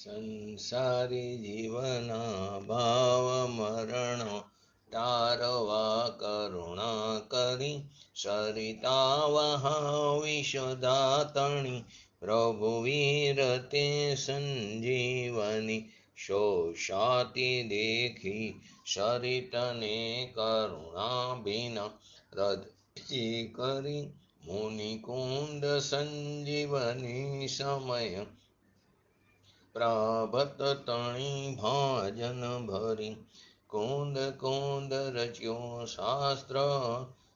સંસારી જીવના ભાવ મરણ તારવા કરુણા કરી સરિતા વિષદાતણી પ્રભુવીર તે સંજીવની શોષાતી દેખી સરિતને કરુણા ભીના હૃદય કરી મુનિકુંદ સંજીવની સમય પ્રાભત તણી ભાજન ભરી કુંદ કુંદ રચ્યો શાસ્ત્ર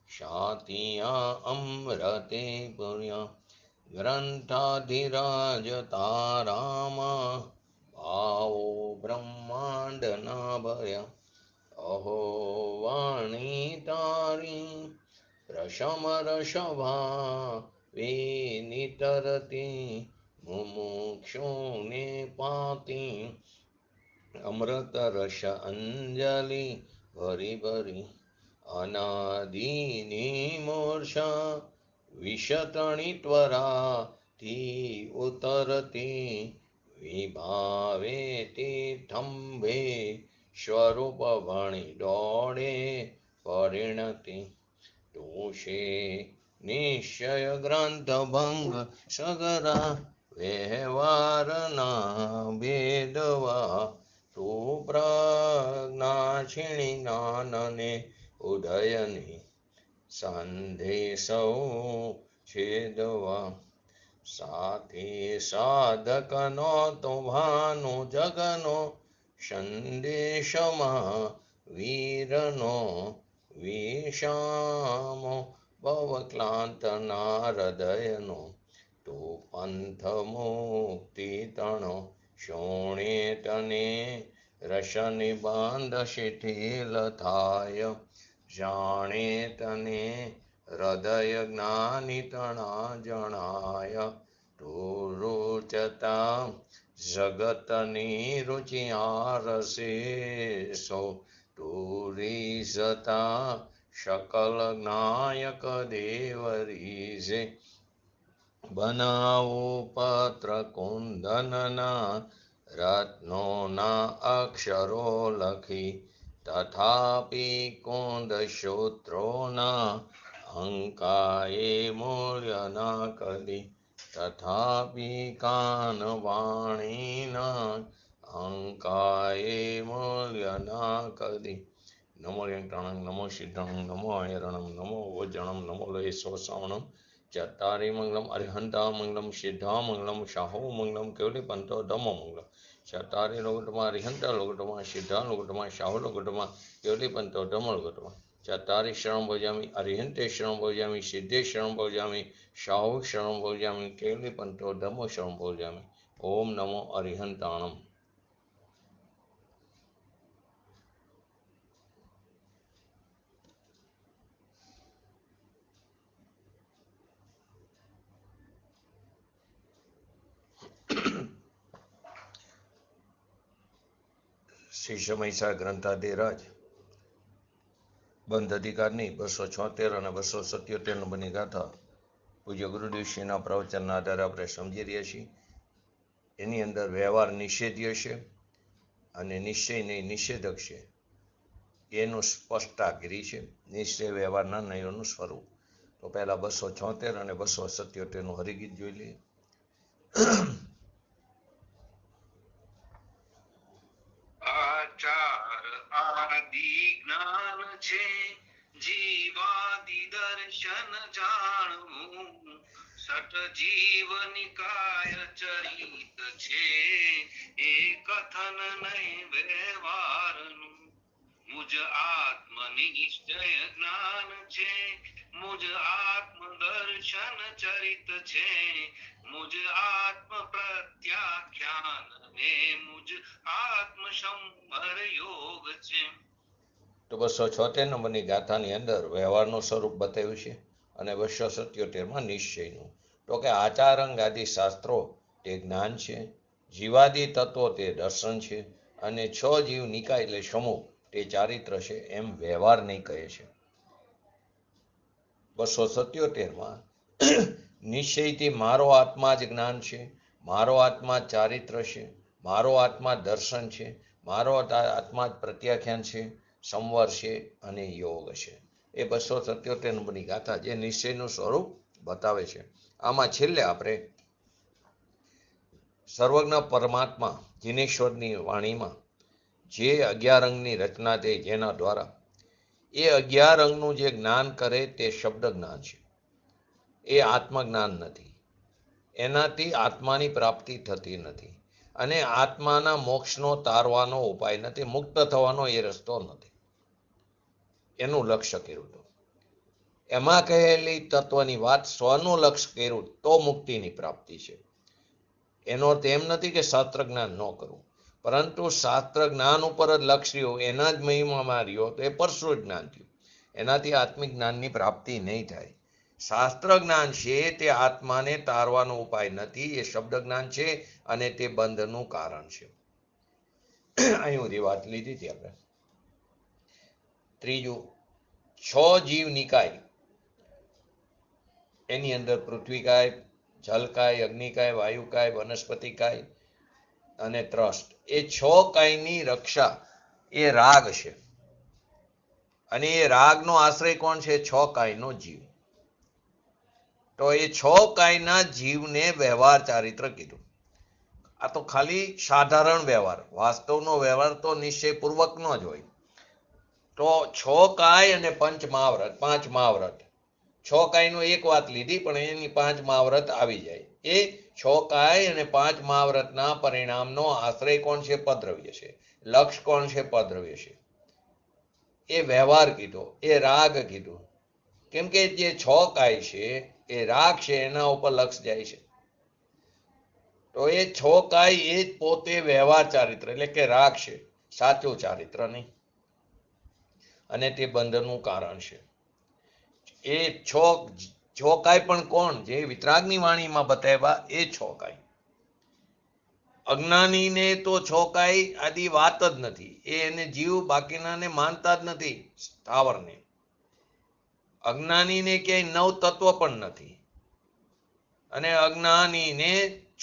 શાતિયા અમૃતે પુર્યા ગ્રંથાધિરાજ તારામાં ભાવો બ્રહ્માંડના ભર્યા અહો વાણી તારી પ્રશમર સભા વિનિતરતી મુમુક્ષુને પાતી અમૃત રસ અંજલિ ભરી ભરી અનાદિની મૂર્છા વિષતણી ત્વરાથી ઉતરતી વિભાવે તીર્થંભે સ્વરૂપ ભણી દોડે પરિણતિ તોષે નિશ્ચય ગ્રંથ ભંગ સગરા વ્યવહારના ભેદવા તું પ્રજ્ઞાક્ષિણી જ્ઞાનને ઉદયની સંદેશો છેદવા સાથે સાધકનો તો ભાનો જગનો સંદેશમાં વીરનો વિષામો ભવક્લાંતના હૃદયનો તો પંથ મુક્તિ તણો શોણે તને રસ નિબાંધ શિથિલ થાય જાણે તને હૃદય જ્ઞાની તણા જણાય તો રૂચતા જગતની રુચિ આરસે સો ટુરીસતા શકલ જ્ઞાયક દેવરીસે બનાવો પત્ર કુંદનના રત્નોના અક્ષરો લખી તથાપી કુંદ સૂત્રોના અંકાએ મૂલ્ય ના કદી તથાપી કાન વાણીના અંકાએ મૂલ્ય ના કદી નમો યંત્રણં નમો સિદ્ધણં નમો આયરણં નમો વજ્રણં નમો લય સોસાવણં ચત્તારી મંગલમ અરિહંતા મંગલમ સિદ્ધા મંગલમ શાહો મંગલમ કેવલી પંતો ધમો મંગલમ ચત્તારી લોકટમાં અરિહંતા લોકટમાં સિદ્ધા લોકટમાં શાહો લોકટમાં કેવલી પંતો ધમો લોકટમાં ચત્તારી શરણ ભોજામી અરિહંતે શરણ ભોજામી સિદ્ધે શરણ ભોજામી શાહો શરણ ભોજામી કેવલી પંતો ધમો શરણ ભોજામી ઓમ નમો અરિહંતાણમ. શ્રી સમયસા ગ્રંથાધિરાજ બંધ અધિકારની 276 અને 277 નંબરની ગાથા પૂજ્ય ગુરુદેવશ્રીના પ્રવચનના આધારે આપણે સમજી રહ્યા છીએ. એની અંદર વ્યવહાર નિષેધ્ય છે અને નિશ્ચય નહીં નિષેધક છે એનું સ્પષ્ટાગીરી છે. નિશ્ચય વ્યવહારના નયોનું સ્વરૂપ. તો પહેલા 276 અને 277 નું હરિગીત જોઈ લઈએ. જ્ઞાન છે જીવાદિ દર્શન જાણવું સત જીવ નિકાય ચરિત છે એ કથન નહીં વ્યવહારનું મુજ આત્મ નિશ્ચય જ્ઞાન છે મુજ આત્મ દર્શન ચરિત છે મુજ આત્મ પ્રત્યાખ્યાન ને મુજ આત્મ સંવર યોગ છે. તો 276 નંબરની ગાથાની અંદર વ્યવહારનું સ્વરૂપ બતાવ્યું છે અને 277માં નિશ્ચયનું. તો કે આચારંગ આદિ શાસ્ત્રો તે જ્ઞાન છે, જીવાદી તત્વો તે દર્શન છે અને 6 જીવ નિકાય એટલે સમૂહ તે ચારિત્ર છે એમ વ્યવહાર નહીં કહે છે. 277માં નિશ્ચયથી મારો આત્મા જ જ્ઞાન છે, મારો આત્મા ચારિત્ર છે, મારો આત્મા દર્શન છે, મારો આત્મા પ્રત્યાખ્યાન છે, સંવર છે અને યોગ છે. એ 277 નંબરની ગાથા જે નિશ્ચયનું સ્વરૂપ બતાવે છે. આમાં છેલ્લે આપણે સર્વજ્ઞ પરમાત્મા જીનેશ્વરની વાણીમાં જે 11 અંગની રચના થઈ જેના દ્વારા એ 11 અંગનું જે જ્ઞાન કરે તે શબ્દ જ્ઞાન છે, એ આત્મજ્ઞાન નથી. એનાથી આત્માની પ્રાપ્તિ થતી નથી અને આત્માના મોક્ષનો તારવાનો ઉપાય નથી, મુક્ત થવાનો એ રસ્તો નથી. એનું લક્ષ્ય કર્યું હતું. એમાં કહેલી તત્વની વાત સ્વનું લક્ષ્ય કર્યું તો મુક્તિની પ્રાપ્તિ છે. એનો અર્થ એમ નથી કે શાસ્ત્ર જ્ઞાન ન કરવું, પરંતુ શાસ્ત્ર જ્ઞાન ઉપર જ લક્ષ્ય રહ્યું, એના જ મહિમામાં રહ્યો તો એ પરશુ જ્ઞાન થયું. એનાથી આત્મિક જ્ઞાનની પ્રાપ્તિ નહીં થાય. શાસ્ત્ર જ્ઞાન છે તે આત્માને તારવાનો ઉપાય નથી, એ શબ્દ જ્ઞાન છે અને તે બંધનું કારણ છે. અહીં સુધી વાત લીધી હતી આપણે. ત્રીજું, 6 જીવ નિકાય, એની અંદર પૃથ્વીકાય, જલકાય, અગ્નિકાય, વાયુકાય, વનસ્પતિકાય અને ત્રસ્ત, એ 6 કાયની રક્ષા એ રાગ છે. અને એ રાગનો આશ્રય કોણ છે? 6 કાયનો જીવ. તો એ 6 કાયના જીવને વ્યવહાર ચારિત્ર કીધું. આ તો ખાલી સાધારણ વ્યવહાર, વાસ્તવનો વ્યવહાર તો નિશ્ચયપૂર્વકનો જ હોય. તો 6 કાય અને 5 મહાવ્રત, 6 કાયનો એક વાત લીધી પણ એની 5 મહાવ્રત આવી જાય. એ 6 કાય અને 5 મહાવ્રતના પરિણામનો આશ્રય કોણ છે? પદ્રવ્ય છે. લક્ષ કોણ છે? પદ્રવ્ય છે. એ વ્યવહાર કીધો, એ રાગ કીધું. કેમ કે જે 6 કાય છે એ રાગ છે, એના ઉપર લક્ષ જાય છે. તો એ 6 કાય એ જ પોતે વ્યવહાર ચારિત્ર એટલે કે રાગ છે, સાચું ચારિત્ર નહીં. અને તે બંધનનું કારણ છે. એ 6 કાય પણ કોણ? જે વિતરાગની વાણીમાં બતાવ્યા એ 6 કાય. અજ્ઞાનીને તો 6 કાય આદિ વાત જ નથી. એને જીવ બાકીનાને માનતા જ નથી. સ્થાવરને અજ્ઞાનીને ક્યાંય 9 તત્વ પણ નથી અને અજ્ઞાનીને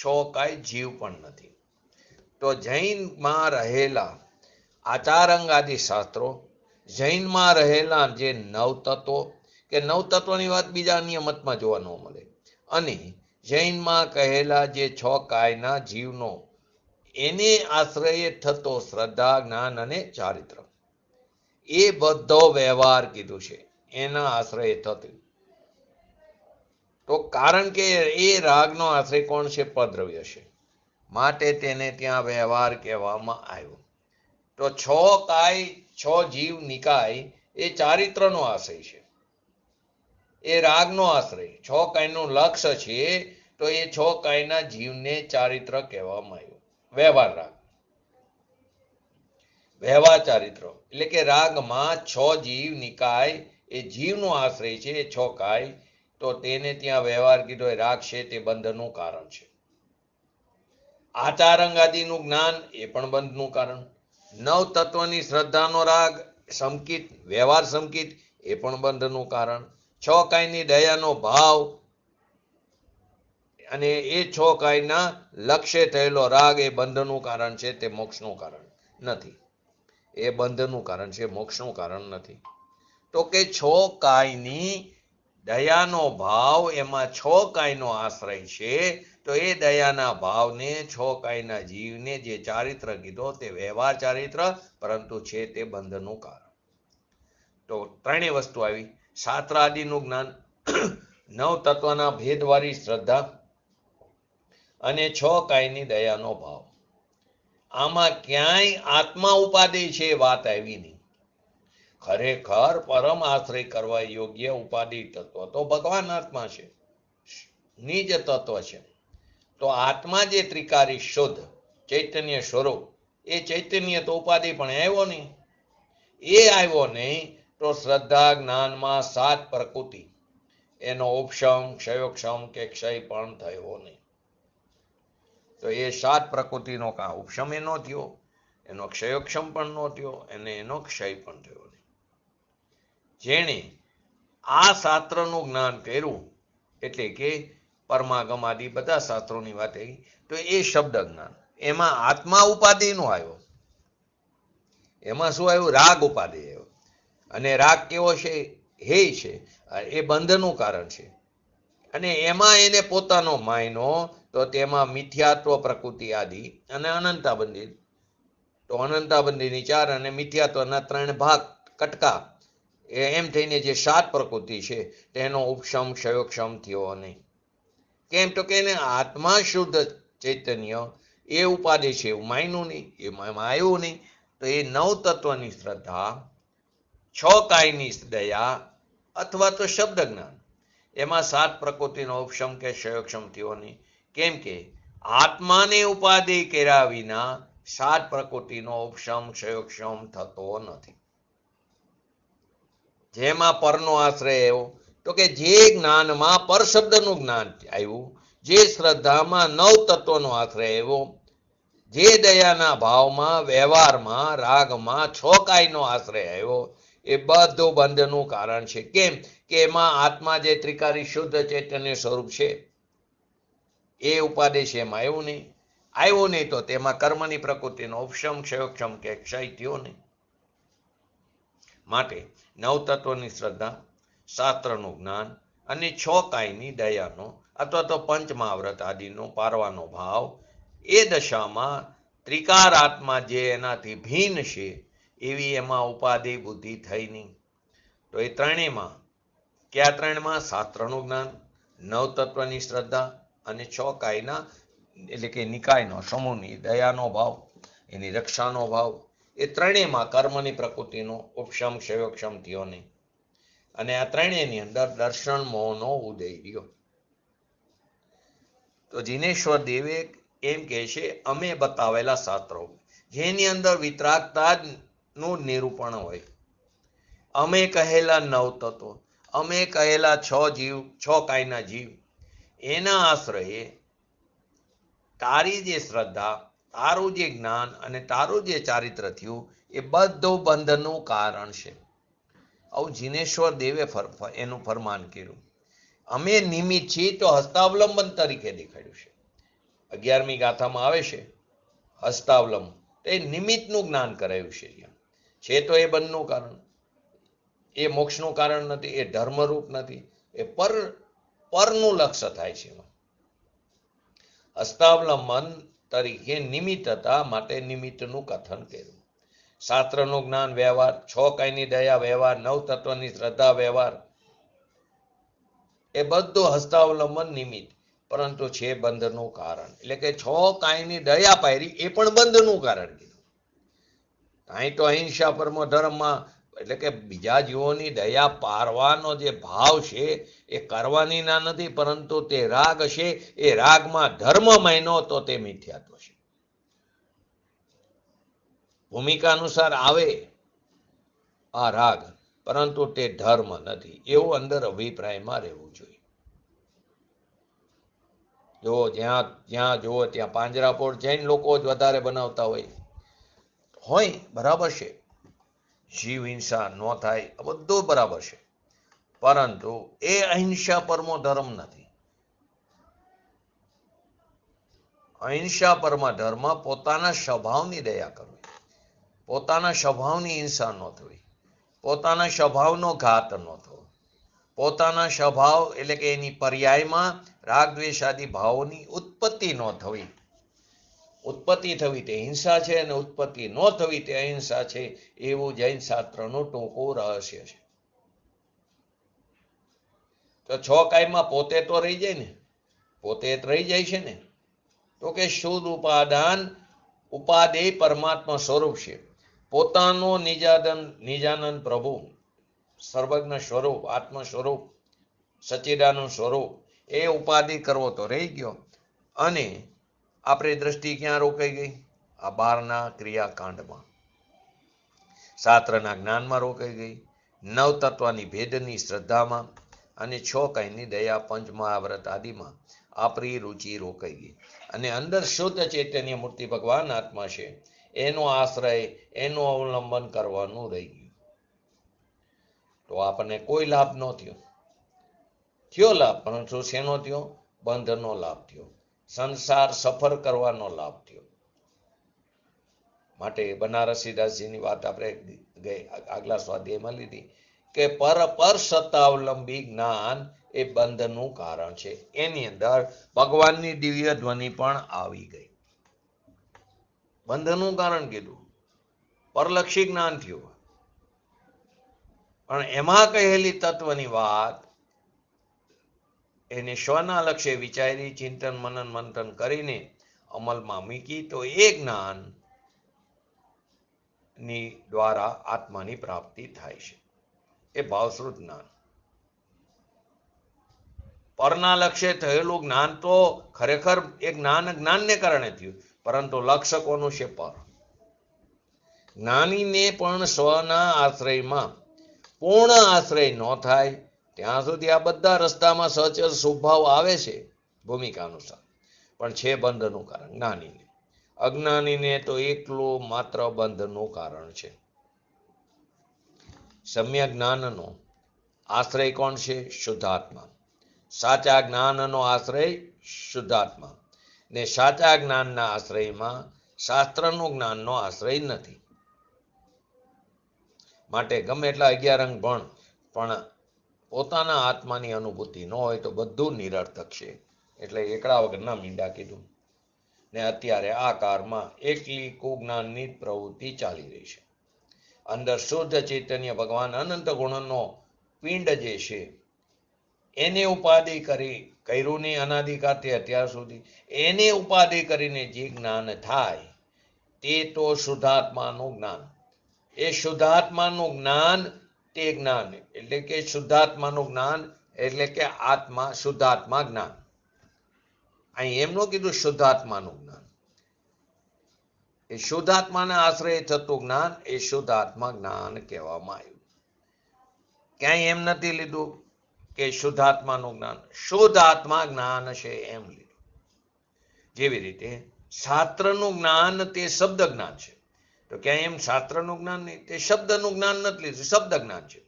6 કાય જીવ પણ નથી. તો જૈનમાં રહેલા આચારંગ આદિ શાસ્ત્રો, જૈનમાં રહેલા જે 9 તત્વો, કે 9 તત્વની વાત બીજા અન્ય મતમાં જોવા ન મળે, અને જૈનમાં કહેલા જે 6 કાયના જીવનો એને આશ્રય થતો શ્રદ્ધા, જ્ઞાન અને ચારિત્ર, એ બધો વ્યવહાર કીધું છે એના આશ્રય થતું. તો કારણ કે એ રાગનો આશ્રય કોણ છે? પદ્રવ્ય છે. માટે તેને ત્યાં વ્યવહાર કહેવામાં આવ્યો. તો 6 કાય, 6 જીવ નિકાય એ ચારિત્રનો આશ્રય છે, એ રાગનો આશ્રય. 6 કાયનું લક્ષ્ય છે. તો એ 6 કાયના જીવને ચારિત્ર કહેવામાં આવ્યું. વ્યવહાર રાગ, વ્યવહાર ચારિત્ર એટલે કે રાગમાં 6 જીવ નિકાય એ જીવનો આશ્રય છે, એ 6 કાય. તો તેને ત્યાં વ્યવહાર કીધો, એ રાગ છે, તે બંધનું કારણ છે. આચારંગ આદિનું જ્ઞાન એ પણ બંધનું કારણ. 9 તત્વની શ્રદ્ધાનો રાગ સંકિત, વ્યવહાર સંકિત, એ પણ બંધનું કારણ. 6 કાયની દયાનો ભાવ અને એ 6 કાયના લક્ષ્ય થયેલો રાગ એ બંધનું કારણ છે, તે મોક્ષનું કારણ નથી. એ બંધનું કારણ છે, મોક્ષનું કારણ નથી. તો કે 6 કાયની દયાનો ભાવ, એમાં 6 કાયનો આશ્રય છે. તો એ દયાના ભાવને 6 કાયના જીવને જે ચારિત્ર કીધો તે વ્યવહાર ચારિત્ર, પરંતુ છે તે બંધનું કારણ. તો ત્રણેય વસ્તુ આવી. શાસ્ત્ર આદિનું જ્ઞાન, 9 તત્વના ભેદવાળી શ્રદ્ધા અને 6 કાયની દયાનો ભાવ. આમાં ક્યાંય આત્મા ઉપાદેય છે વાત આવી નહીં. ખરેખર પરમ આશ્રય કરવા યોગ્ય ઉપાદેય તત્વ તો ભગવાન આત્મા છે, નિજ તત્વ છે. તો આત્મા જે ત્રિકારી શુદ્ધ ચૈતન્ય સ્વરૂપ, એ ચૈતન્ય તો ઉપાધિ પણ આવ્યો નહીં. એ આવ્યો નહીં તો શ્રદ્ધા જ્ઞાનમાં 7 પ્રકૃતિ, એનો ઉપશમ, ક્ષયોક્ષમ કે ક્ષય પણ થયો નહીં. તો એ 7 પ્રકૃતિનો કાં ઉપશમ એ ન થયો, એનો ક્ષયોક્ષમ પણ ન થયો અને એનો ક્ષય પણ થયો નહીં. જેણે આ શાસ્ત્રનું જ્ઞાન કર્યું, એટલે કે પરમાગમ આદિ બધા શાસ્ત્રોની વાત આવી, તો એ શબ્દ જ્ઞાન, એમાં આત્મા ઉપાધિ નો આવ્યો. એમાં શું આવ્યું? રાગ ઉપાધિ આવ્યો. અને રાગ કેવો છે? હે છે. એ બંધનું કારણ છે. અને એમાં એને પોતાનો માયનો, તો તેમાં મિથ્યાત્વ, પ્રકૃતિ આદિ અને અનંતાબંધી. તો અનંતાબંધીની 4 અને મિથ્યાત્વના 3 ભાગ કટકા. એમ થઈને જે 7 પ્રકૃતિ છે તેનો ઉપશમ ક્ષયોક્ષમ થયો નહીં. કેમ? તો કે એને આત્મા શુદ્ધ ચૈતન્ય એ ઉપાધિ છે, એવું માયનું નહીં, એમાં આવ્યું નહીં. તો એ 9 તત્વની શ્રદ્ધા, 6 કાયની દયા અથવા તો શબ્દ જ્ઞાન, એમાં 7 પ્રકૃતિનો ઉપશમ કે ક્ષયોક્ષમ થયો નહીં. કેમ કે આત્માને ઉપાધિ કર્યા વિના 7 પ્રકૃતિનો ઉપશમ ક્ષયોક્ષમ થતો નથી. જેમાં પરનો આશ્રય આવ્યો, તો કે જે જ્ઞાનમાં પર શબ્દનું જ્ઞાન આવ્યું, જે શ્રદ્ધામાં 9 તત્વનો આશ્રય આવ્યો, જે દયાના ભાવમાં, વ્યવહારમાં, રાગમાં 6 કાયનો આશ્રય આવ્યો, એ બધું બંધનું કારણ છે. કેમ? કે એમાં આત્મા જે ત્રિકારી શુદ્ધ ચૈતન્ય સ્વરૂપ છે એ ઉપાધિ છે, એમાં આવ્યું નહીં. તો તેમાં કર્મની પ્રકૃતિનો ઉપશમ ક્ષયોક્ષમ કે ક્ષય થયો નહીં. માટે 9 તત્વની શ્રદ્ધા, શાસ્ત્રનું જ્ઞાન અને 6 કાયની દયાનો અથવા તો પંચમહાવ્રત આદિનો પારવાનો ભાવ, એ દશામાં ત્રિકાર આત્મા જે એનાથી ભિન્ન છે એવી એમાં ઉપાધિ બુદ્ધિ થઈ નહીં. તો એ ત્રણેયમાં, કયા ત્રણમાં? શાસ્ત્રનું જ્ઞાન, 9 તત્વની શ્રદ્ધા અને 6 કાયના એટલે કે નિકાયનો સમૂહની દયાનો ભાવ, એની રક્ષાનો ભાવ, એ ત્રણેયમાં કર્મની પ્રકૃતિનો ઉપશમ ક્ષયોક્ષમ થયો નહીં. અને આ ત્રણેયની અંદર દર્શન મોહનો ઉદય રહ્યો. તો જિનેશ્વર દેવે એમ કહે છે, અમે બતાવેલા શાસ્ત્રો જેની અંદર વિતરાગતા નું નિરૂપણ હોય, અમે કહેલા 9 તત્વો, અમે કહેલા 6 કાયના જીવ, એના આશ્રયે તારી જે શ્રદ્ધા, તારું જે જ્ઞાન અને તારું જે ચારિત્ર થયું એ બધું બંધનું કારણ છે. આવું જિનેશ્વર દેવે એનું ફરમાન કર્યું. અમે નિમિત્ત છીએ તો હસ્તાવલંબન તરીકે દેખાડ્યું છે. 11મી ગાથામાં આવે છે હસ્તાવલંબન, એ નિમિત્તનું જ્ઞાન કરાયું છે. તો એ બંધનું કારણ, એ મોક્ષનું કારણ નથી, એ ધર્મરૂપ નથી, એ પરનું લક્ષ્ય થાય છે. હસ્તાવલંબન તરીકે નિમિત્ત હતા, માટે નિમિત્તનું કથન કર્યું. શાસ્ત્રનું જ્ઞાન, વ્યવહાર, 6 કાયની દયા વ્યવહાર, 9 તત્વની શ્રદ્ધા વ્યવહાર, એ બધું હસ્તાવલંબન નિમિત્ત, પરંતુ છે બંધનું કારણ. એટલે કે 6 કાયની દયા પાયરી એ પણ બંધનું કારણ કીધું. અહીં તો અહિંસા પરમો ધર્મમાં, એટલે કે બીજા જીવોની દયા પારવાનો જે ભાવ છે એ કરવાની ના નથી, પરંતુ તે રાગ છે, એ રાગમાં ધર્મ માયનો તો તે મિથ્યાત્વ છે. ભૂમિકા અનુસાર આવે આ રાગ, પરંતુ તે ધર્મ નથી, એવું અંદર અભિપ્રાયમાં રહેવું જોઈએ. જો જ્યાં જુઓ ત્યાં પાંજરાપોળ જૈન લોકો જ વધારે બનાવતા હોય બરાબર છે, જીવ હિંસા ન થાય, બધું બરાબર છે, પરંતુ એ અહિંસા પરમો ધર્મ નથી. અહિંસા પરમા ધર્મ પોતાના સ્વભાવની દયા કરવી, પોતાના સ્વભાવની હિંસા ન થવી, પોતાના સ્વભાવનો ઘાત ન થવો, પોતાના સ્વભાવ એટલે કે એની પર્યાયમાં રાગ દ્વેષ આદિ ભાવોની ઉત્પત્તિ ન થવી. ઉત્પત્તિ થવી તે હિંસા છે, અને ઉત્પત્તિ ન થવી તે અહિંસા છે, એવું જૈન શાસ્ત્રનું ટૂંકું રહસ્ય છે. તો 6 કાયમાં પોતે તો રહી જાય ને, પોતે રહી જાય છે ને. તો કે શુદ્ધ ઉપાદેય પરમાત્મા સ્વરૂપ છે, પોતાનો નિજાનંદ પ્રભુ, સર્વજ્ઞ સ્વરૂપ, આત્મ સ્વરૂપ, સચ્ચિદાનંદ સ્વરૂપ, એ ઉપાધિ કરવો તો રહી ગયો. અને આપણી દ્રષ્ટિ ક્યાં રોકાઈ ગઈ? આ 12ના ક્રિયાકાંડમાં, શાસ્ત્રના જ્ઞાનમાં રોકાઈ ગઈ, 9 તત્વની ભેદની શ્રદ્ધામાં અને 6 કાયની દયા પંચમહાવ્રત આદિમાં આપણી રુચિ રોકાઈ ગઈ. અને અંદર શુદ્ધ ચૈતન્ય મૂર્તિ ભગવાન આત્મા છે, એનો આશ્રય, એનું અવલંબન કરવાનું રહી ગયું. તો આપણને કોઈ લાભ ન થયો લાભ, પરંતુ શેનો થયો? બંધનો લાભ થયો, સંસાર સફર કરવાનો લાભ થયો. માટે બનારસીદાસજીની વાત આપણે આગલા સ્વાધ્યાયમાં લીધી કે પર સત્તાવલંબી જ્ઞાન એ બંધનું કારણ છે. એની અંદર ભગવાનની દિવ્ય ધ્વનિ પણ આવી ગઈ. બંધનું કારણ કીધું, પરલક્ષી જ્ઞાન થયું, પણ એમાં કહેલી તત્વની વાત એને સ્વના લક્ષ્ય વિચારી, ચિંતન મનન મંથન કરીને અમલમાં મૂકી તો એ જ્ઞાન ની દ્વારા આત્માની પ્રાપ્તિ થાય છે. એ ભાવશ્રુત જ્ઞાન. પરના લક્ષ્ય થયેલું જ્ઞાન તો ખરેખર એ જ્ઞાનને કારણે થયું, પરંતુ લક્ષ્ય કોનું છે? પર. જ્ઞાનીને પણ સ્વના આશ્રયમાં પૂર્ણ આશ્રય ન થાય ત્યાં સુધી આ બધા રસ્તામાં સહચર સ્વભાવ આવે છે ભૂમિકા અનુસાર, પણ છે બંધનું કારણ જ્ઞાનીને. અજ્ઞાનીને તો એકલું માત્ર બંધનું કારણ છે. સમ્યક જ્ઞાનનો આશ્રય કોણ છે? શુદ્ધાત્મા. સાચા જ્ઞાનનો આશ્રય શુદ્ધાત્મા, ને સાચા જ્ઞાનના આશ્રયમાં શાસ્ત્રનું જ્ઞાનનો આશ્રય નથી. માટે ગમે એટલા 11 અંગ ભણ, પણ પોતાના આત્માની અનુભૂતિ ન હોય તો બધું નિરર્થક છે. એટલે એકડા વગરના મીંડા કીધું. ને અત્યારે આ કાળમાં એકલી કુજ્ઞાનની પ્રવૃત્તિ ચાલી રહી છે. અંદર શુદ્ધ ચૈતન્ય ભગવાન અનંત ગુણનો પિંડ જે છે એને ઉપાધિ કર્યું નહીં અનાદિકાળથી અત્યાર સુધી, એને ઉપાધિ કરીને જે જ્ઞાન થાય તે તો શુદ્ધાત્માનું જ્ઞાન. એ શુદ્ધાત્માનું જ્ઞાન તે જ્ઞાન એટલે કે શુદ્ધાત્માનું જ્ઞાન એટલે કે આત્મા, શુદ્ધાત્મા જ્ઞાન. અહીં એમ ન કીધું શુદ્ધાત્માનું જ્ઞાન. એ શુદ્ધાત્માના આશ્રય થતું જ્ઞાન એ શુદ્ધાત્મા જ્ઞાન કહેવામાં આવ્યું. ક્યાંય એમ નથી લીધું કે શુદ્ધાત્માનું જ્ઞાન, શુદ્ધ આત્મા જ્ઞાન છે એમ લીધું. જેવી રીતે શાસ્ત્રનું જ્ઞાન તે શબ્દ જ્ઞાન છે, તો ક્યાંય એમ શાસ્ત્રનું જ્ઞાન નહીં, તે શબ્દનું જ્ઞાન નથી લીધું, શબ્દ જ્ઞાન છે.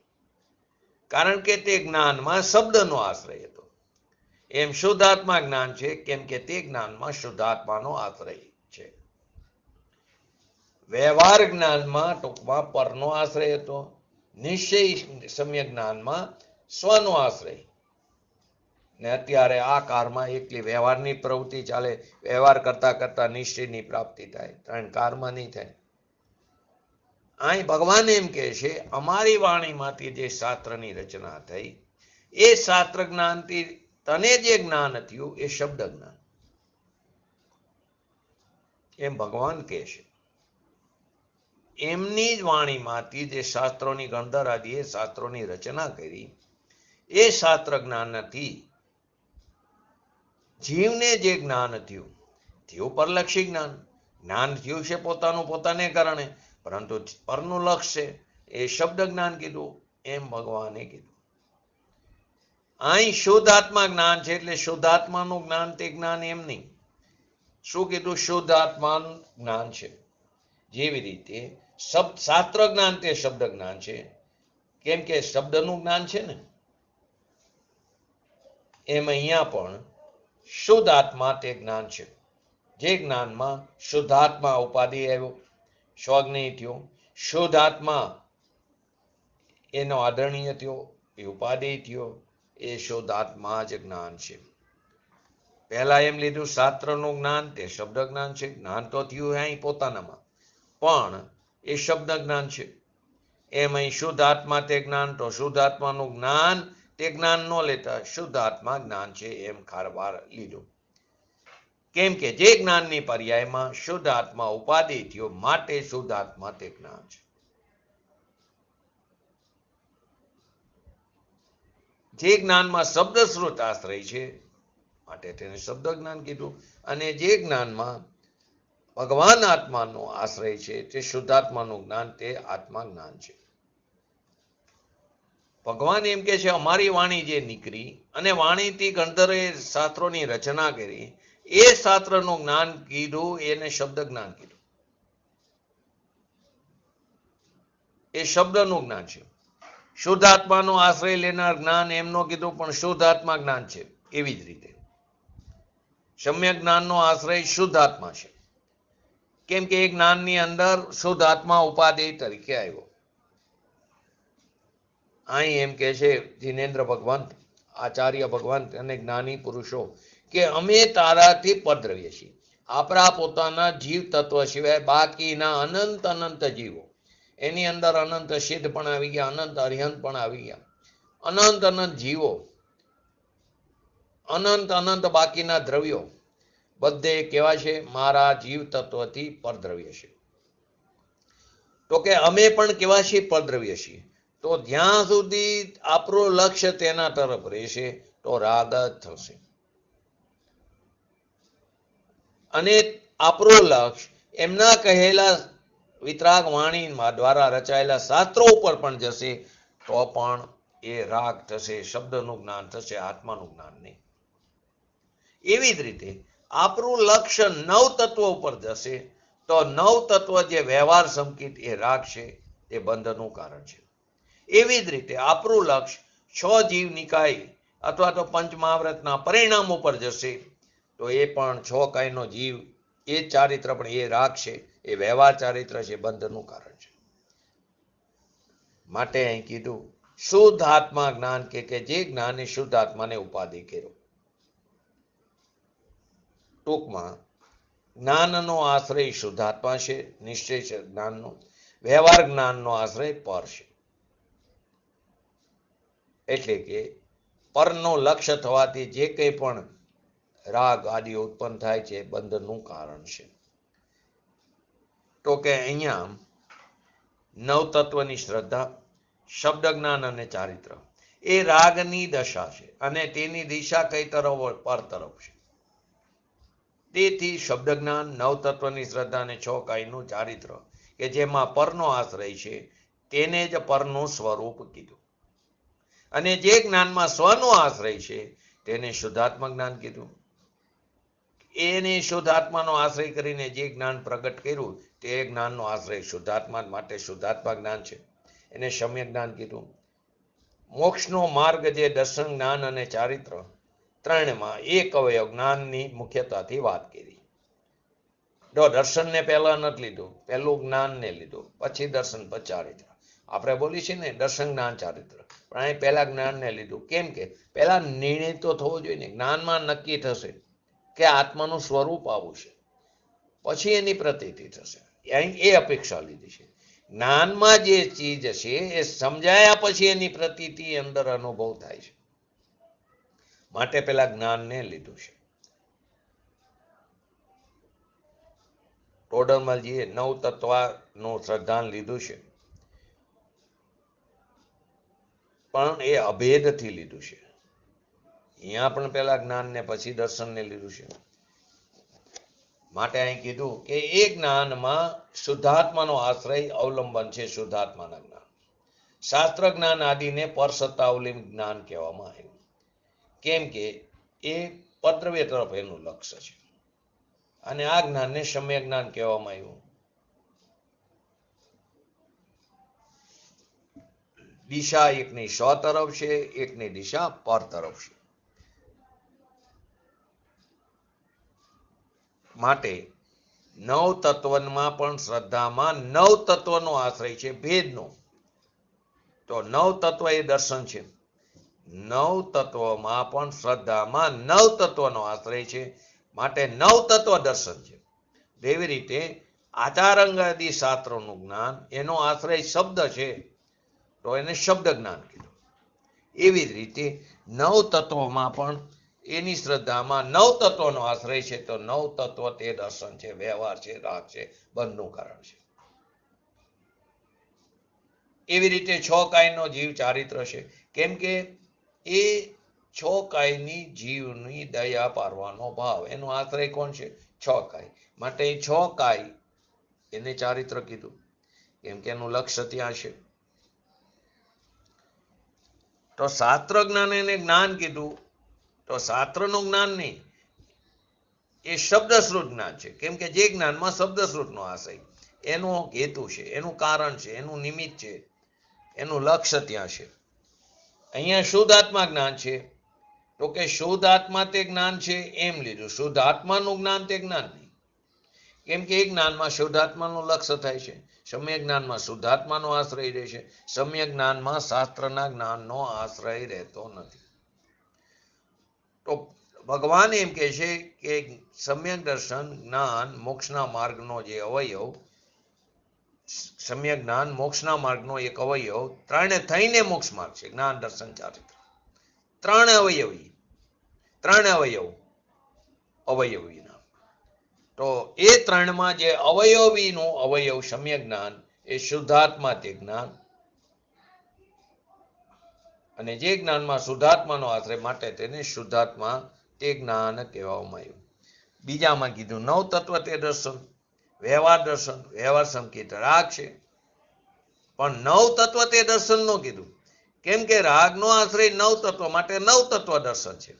કારણ કે તે જ્ઞાનમાં શબ્દનો આશ્રય હતો. એમ શુદ્ધાત્મા જ્ઞાન છે કેમ કે તે જ્ઞાનમાં શુદ્ધાત્માનો આશ્રય છે. વ્યવહાર જ્ઞાનમાં ટૂંકમાં પરનો આશ્રય હતો. નિશ્ચય સમ્યક જ્ઞાનમાં સ્વનો આશ્રય. ને અત્યારે આ કાળમાં એકલી વ્યવહારની પ્રવૃત્તિ ચાલે, વ્યવહાર કરતા કરતા નિશ્ચયની પ્રાપ્તિ થાય, ત્રણ કાળમાં નહીં થાય. અહીં ભગવાન એમ કહે છે અમારી વાણીમાંથી જે શાસ્ત્રની રચના થઈ એ શાસ્ત્ર જ્ઞાનથી તને જે જ્ઞાન થયું એ શબ્દ જ્ઞાન. એમ ભગવાન કહે છે એમની જ વાણીમાંથી જે શાસ્ત્રોની ગણધર આદિએ શાસ્ત્રોની રચના કરી એ શાસ્ત્ર જ્ઞાનથી જીવને જે જ્ઞાન થયું પરલક્ષી જ્ઞાન. જ્ઞાન થયું છે પોતાનું પોતાને કારણે, પરંતુ પરનું લક્ષ્ય એ શબ્દ જ્ઞાન કીધું. એમ ભગવાને કીધું. અહીં શુદ્ધાત્મા જ્ઞાન છે એટલે શુદ્ધાત્માનું જ્ઞાન તે જ્ઞાન એમ નહીં. શું કીધું? શુદ્ધાત્માનું જ્ઞાન છે. જેવી રીતે શાસ્ત્ર જ્ઞાન તે શબ્દ જ્ઞાન છે, કેમ કે શબ્દનું જ્ઞાન છે ને, એમ અહીંયા પણ શુદ્ધ આત્મા તે જ્ઞાન છે. જે જ્ઞાનમાં શુદ્ધાત્મા ઉપાધિ આવ્યો, સ્વજ્ઞેય થયો, શુદ્ધ આત્મા એનો આદરણીય થયો, એ ઉપાધિ થયો, એ શુદ્ધ આત્મા જ જ્ઞાન છે. પહેલા એમ લીધું શાસ્ત્રનું જ્ઞાન તે શબ્દ જ્ઞાન છે. જ્ઞાન તો થયું અહીં પોતાનામાં, પણ એ શબ્દ જ્ઞાન છે. એમ અહીં શુદ્ધ આત્મા તે જ્ઞાન, તો શુદ્ધ આત્માનું જ્ઞાન તે જ્ઞાન ન લેતા શુદ્ધ આત્મા જ્ઞાન છે એમ ખારવાર લીધું. કેમ કે જે જ્ઞાનની પર્યાયમાં શુદ્ધ આત્મા ઉપાધિ થયો, માટે શુદ્ધ આત્મા તે જ્ઞાન છે. જે જ્ઞાનમાં શબ્દ શ્રુત આશ્રય છે માટે તેને શબ્દ જ્ઞાન કીધું. અને જે જ્ઞાનમાં ભગવાન આત્માનો આશ્રય છે તે શુદ્ધાત્માનું જ્ઞાન તે આત્મા જ્ઞાન છે. ભગવાન એમ કે છે અમારી વાણી જે નીકળી અને વાણીથી ગણધરે શાસ્ત્રોની રચના કરી એ શાસ્ત્રનું જ્ઞાન કીધું, એને શબ્દ જ્ઞાન કીધું. એ શબ્દનું જ્ઞાન છે. શુદ્ધ આત્માનો આશ્રય લેનાર જ્ઞાન એમનો કીધું, પણ શુદ્ધ આત્મા જ્ઞાન છે. એવી જ રીતે સમ્યક જ્ઞાનનો આશ્રય શુદ્ધ આત્મા છે. કેમ કે એ જ્ઞાનની અંદર શુદ્ધ આત્મા ઉપાધિ તરીકે આવ્યો. અહીં એમ કે છે જીનેન્દ્ર ભગવંત, આચાર્ય ભગવંત અને જ્ઞાની પુરુષો કે અમે તારાથી પરદ્રવ્ય છીએ. આપણા પોતાના જીવ તત્વ સિવાય બાકીના અનંત અનંત જીવો, એની અંદર અનંત સિદ્ધ પણ આવી ગયા, અનંત અરિહંત પણ આવી ગયા, અનંત અનંત જીવો, અનંત અનંત બાકીના દ્રવ્યો બધે કેવા છે? મારા જીવ તત્વથી પરદ્રવ્ય છે. તો કે અમે પણ કેવા છીએ? પરદ્રવ્ય છીએ. તો જ્યાં સુધી આપણું લક્ષ્ય તેના તરફ રહેશે તો રાગ જ થશે. અને આપણું લક્ષ્ય એમના કહેલા વિતરાગ વાણી દ્વારા રચાયેલા શાસ્ત્રો ઉપર પણ જશે તો પણ એ રાગ થશે, શબ્દનું જ્ઞાન થશે, આત્માનું જ્ઞાન નહીં. એવી જ રીતે આપણું લક્ષ્ય નવ તત્વ ઉપર જશે તો નવ તત્વ જે વ્યવહાર સંકિત એ રાગ છે, એ બંધનું કારણ છે. એવી જ રીતે આપણું લક્ષ્ય 6 જીવ નિકાય અથવા તો પંચમહાવ્રતના પરિણામ ઉપર જશે તો એ પણ 6 કાયનો જીવ, એ ચારિત્ર પણ એ રાગ છે, એ વ્યવહાર ચારિત્ર છે, બંધનું કારણ છે. માટે અહીં કીધું શુદ્ધ આત્મા જ્ઞાન કે જે જ્ઞાને શુદ્ધ આત્માને ઉપાધિ કર્યો. ટૂંકમાં જ્ઞાનનો આશ્રય શુદ્ધાત્મા છે, નિશ્ચય છે જ્ઞાનનો, વ્યવહાર જ્ઞાનનો આશ્રય પર છે. એટલે કે પરનો લક્ષ્ય થવાથી જે કંઈ પણ રાગ આદિ ઉત્પન્ન થાય છે બંધનું કારણ છે. તો કે અહીંયા નવ તત્વની શ્રદ્ધા, શબ્દ જ્ઞાન અને ચારિત્ર એ રાગની દશા છે અને તેની દિશા કઈ તરફ? પર તરફ છે. તેથી શબ્દ જ્ઞાન, નવ તત્વની શ્રદ્ધા અને 6 કાયનું ચારિત્ર કે જેમાં પરનો આશ્રય છે તેને જ પરનું સ્વરૂપ કીધું. અને જે જ્ઞાનમાં સ્વનો આશ્રય છે તેને શુદ્ધાત્મા જ્ઞાન કીધું. એને શુદ્ધાત્માનો આશ્રય કરીને જે જ્ઞાન પ્રગટ કર્યું તે જ્ઞાનનો આશ્રય શુદ્ધાત્મા, માટે શુદ્ધાત્મા જ્ઞાન છે, એને સમ્યક જ્ઞાન કીધું. મોક્ષનો માર્ગ જે દર્શન, જ્ઞાન અને ચારિત્ર ત્રણમાં એક અવયવ જ્ઞાનની મુખ્યતાથી વાત કરી. જો દર્શનને પહેલા નથી લીધું, પહેલું જ્ઞાનને લીધું, પછી દર્શન, પછી ચારિત્ર. આપણે બોલી છે ને દર્શન, જ્ઞાન, ચારિત્ર, પણ અહીં પહેલા જ્ઞાનને લીધું. કેમ કે પહેલા નિર્ણય તો થવો જોઈએ ને. જ્ઞાનમાં નક્કી થશે કે આત્માનું સ્વરૂપ આવું છે, પછી એની પ્રતીતિ થશે. અહીં એ અપેક્ષા લીધી છે. જ્ઞાનમાં જે ચીજ છે એ સમજાયા પછી એની પ્રતીતિ અંદર અનુભવ થાય છે, માટે પેલા જ્ઞાનને લીધું છે. ટોડરમલજીએ 9 તત્વનું શ્રદ્ધાન લીધું છે, પણ એ અભેદથી લીધું છે. અહીંયા પણ પેલા જ્ઞાનને પછી દર્શનને લીધું છે. માટે અહીં કીધું કે એ જ્ઞાનમાં શુદ્ધાત્માનો આશ્રય અવલંબન છે, શુદ્ધાત્માના જ્ઞાન. શાસ્ત્ર જ્ઞાન આદિને પરસત્તાવલંબી જ્ઞાન કહેવામાં આવ્યું, કેમ કે એ પરદ્રવ્ય તરફ એનું લક્ષ્ય છે. અને આ જ્ઞાનને સમ્યક જ્ઞાન કહેવામાં આવ્યું. દિશા એકની સ્વ તરફ છે, એકની દિશા પર તરફ છે. માટે 9 તત્વમાં પણ શ્રદ્ધામાં 9 તત્વનો આશ્રય છે, ભેદનો. તો 9 તત્વ એ દર્શન છે. 9 તત્વમાં પણ શ્રદ્ધામાં 9 તત્વનો આશ્રય છે, માટે 9 તત્વ દર્શન છે. એવી રીતે આચારાંગાદી શાસ્ત્રોનું જ્ઞાન, એનો આશ્રય શબ્દ છે તો એને શબ્દ જ્ઞાન કીધું. એવી જ રીતે 9 તત્વોમાં પણ એની શ્રદ્ધામાં 9 તત્વનો આશ્રય છે, તો 9 તત્વ તે દર્શન છે, વ્યવહાર છે, રાગ છે, બંધનું કારણ છે. એવી રીતે 6 કાયનો જીવ ચારિત્ર છે, કેમ કે એ 6 કાયની જીવની દયા પારવાનો ભાવ, એનો આશ્રય કોણ છે? 6 કાય. માટે 6 કાય એને ચારિત્ર કીધું, કેમ કે એનું લક્ષ્ય ત્યાં છે. તો શાસ્ત્ર જ્ઞાન એને જ્ઞાન કીધું, તો શાસ્ત્રનું જ્ઞાન નહીં, એ શબ્દશ્રુત જ્ઞાન છે. કેમ કે જે જ્ઞાનમાં શબ્દશ્રુતનો આશય, એનો હેતુ છે, એનું કારણ છે, એનું નિમિત્ત છે, એનું લક્ષ્ય ત્યાં છે. અહીંયા શુદ્ધ આત્મા જ્ઞાન છે, તો કે શુદ્ધ આત્મા તે જ્ઞાન છે એમ લીધું. શુદ્ધ આત્માનું જ્ઞાન તે જ્ઞાન નહીં. કેમ કે એ જ્ઞાનમાં શુદ્ધાત્માનું લક્ષ્ય થાય છે, સમ્યક જ્ઞાનમાં શુદ્ધાત્માનો આશ્રય રહેશે, સમ્યક જ્ઞાનમાં શાસ્ત્રના જ્ઞાનનો આશ્રય રહેતો નથી. તો ભગવાન એમ કહે છે કે સમ્યક દર્શન જ્ઞાન મોક્ષના માર્ગનો જે અવયવ, સમ્યક જ્ઞાન મોક્ષના માર્ગનો એક અવયવ, ત્રણે થઈને મોક્ષ માર્ગ છે. જ્ઞાન દર્શન ચારિત્ર ત્રણ અવયવીના. તો એ ત્રણમાં જે અવયવીનું અવયવ સમ્યક જ્ઞાન એ શુદ્ધાત્મા તે જ્ઞાન, અને જે જ્ઞાનમાં શુદ્ધાત્માનો આશ્રય માટે તેને શુદ્ધાત્મા તે જ્ઞાન કહેવામાં આવ્યું. બીજામાં કીધું નવ તત્વ તે દર્શન, વ્યવહાર દર્શન, વ્યવહાર સંકેત રાગ છે, પણ નવ તત્વ તે દર્શન નો કીધું. કેમ કે રાગનો આશ્રય નવ તત્વ માટે નવ તત્વ દર્શન છે.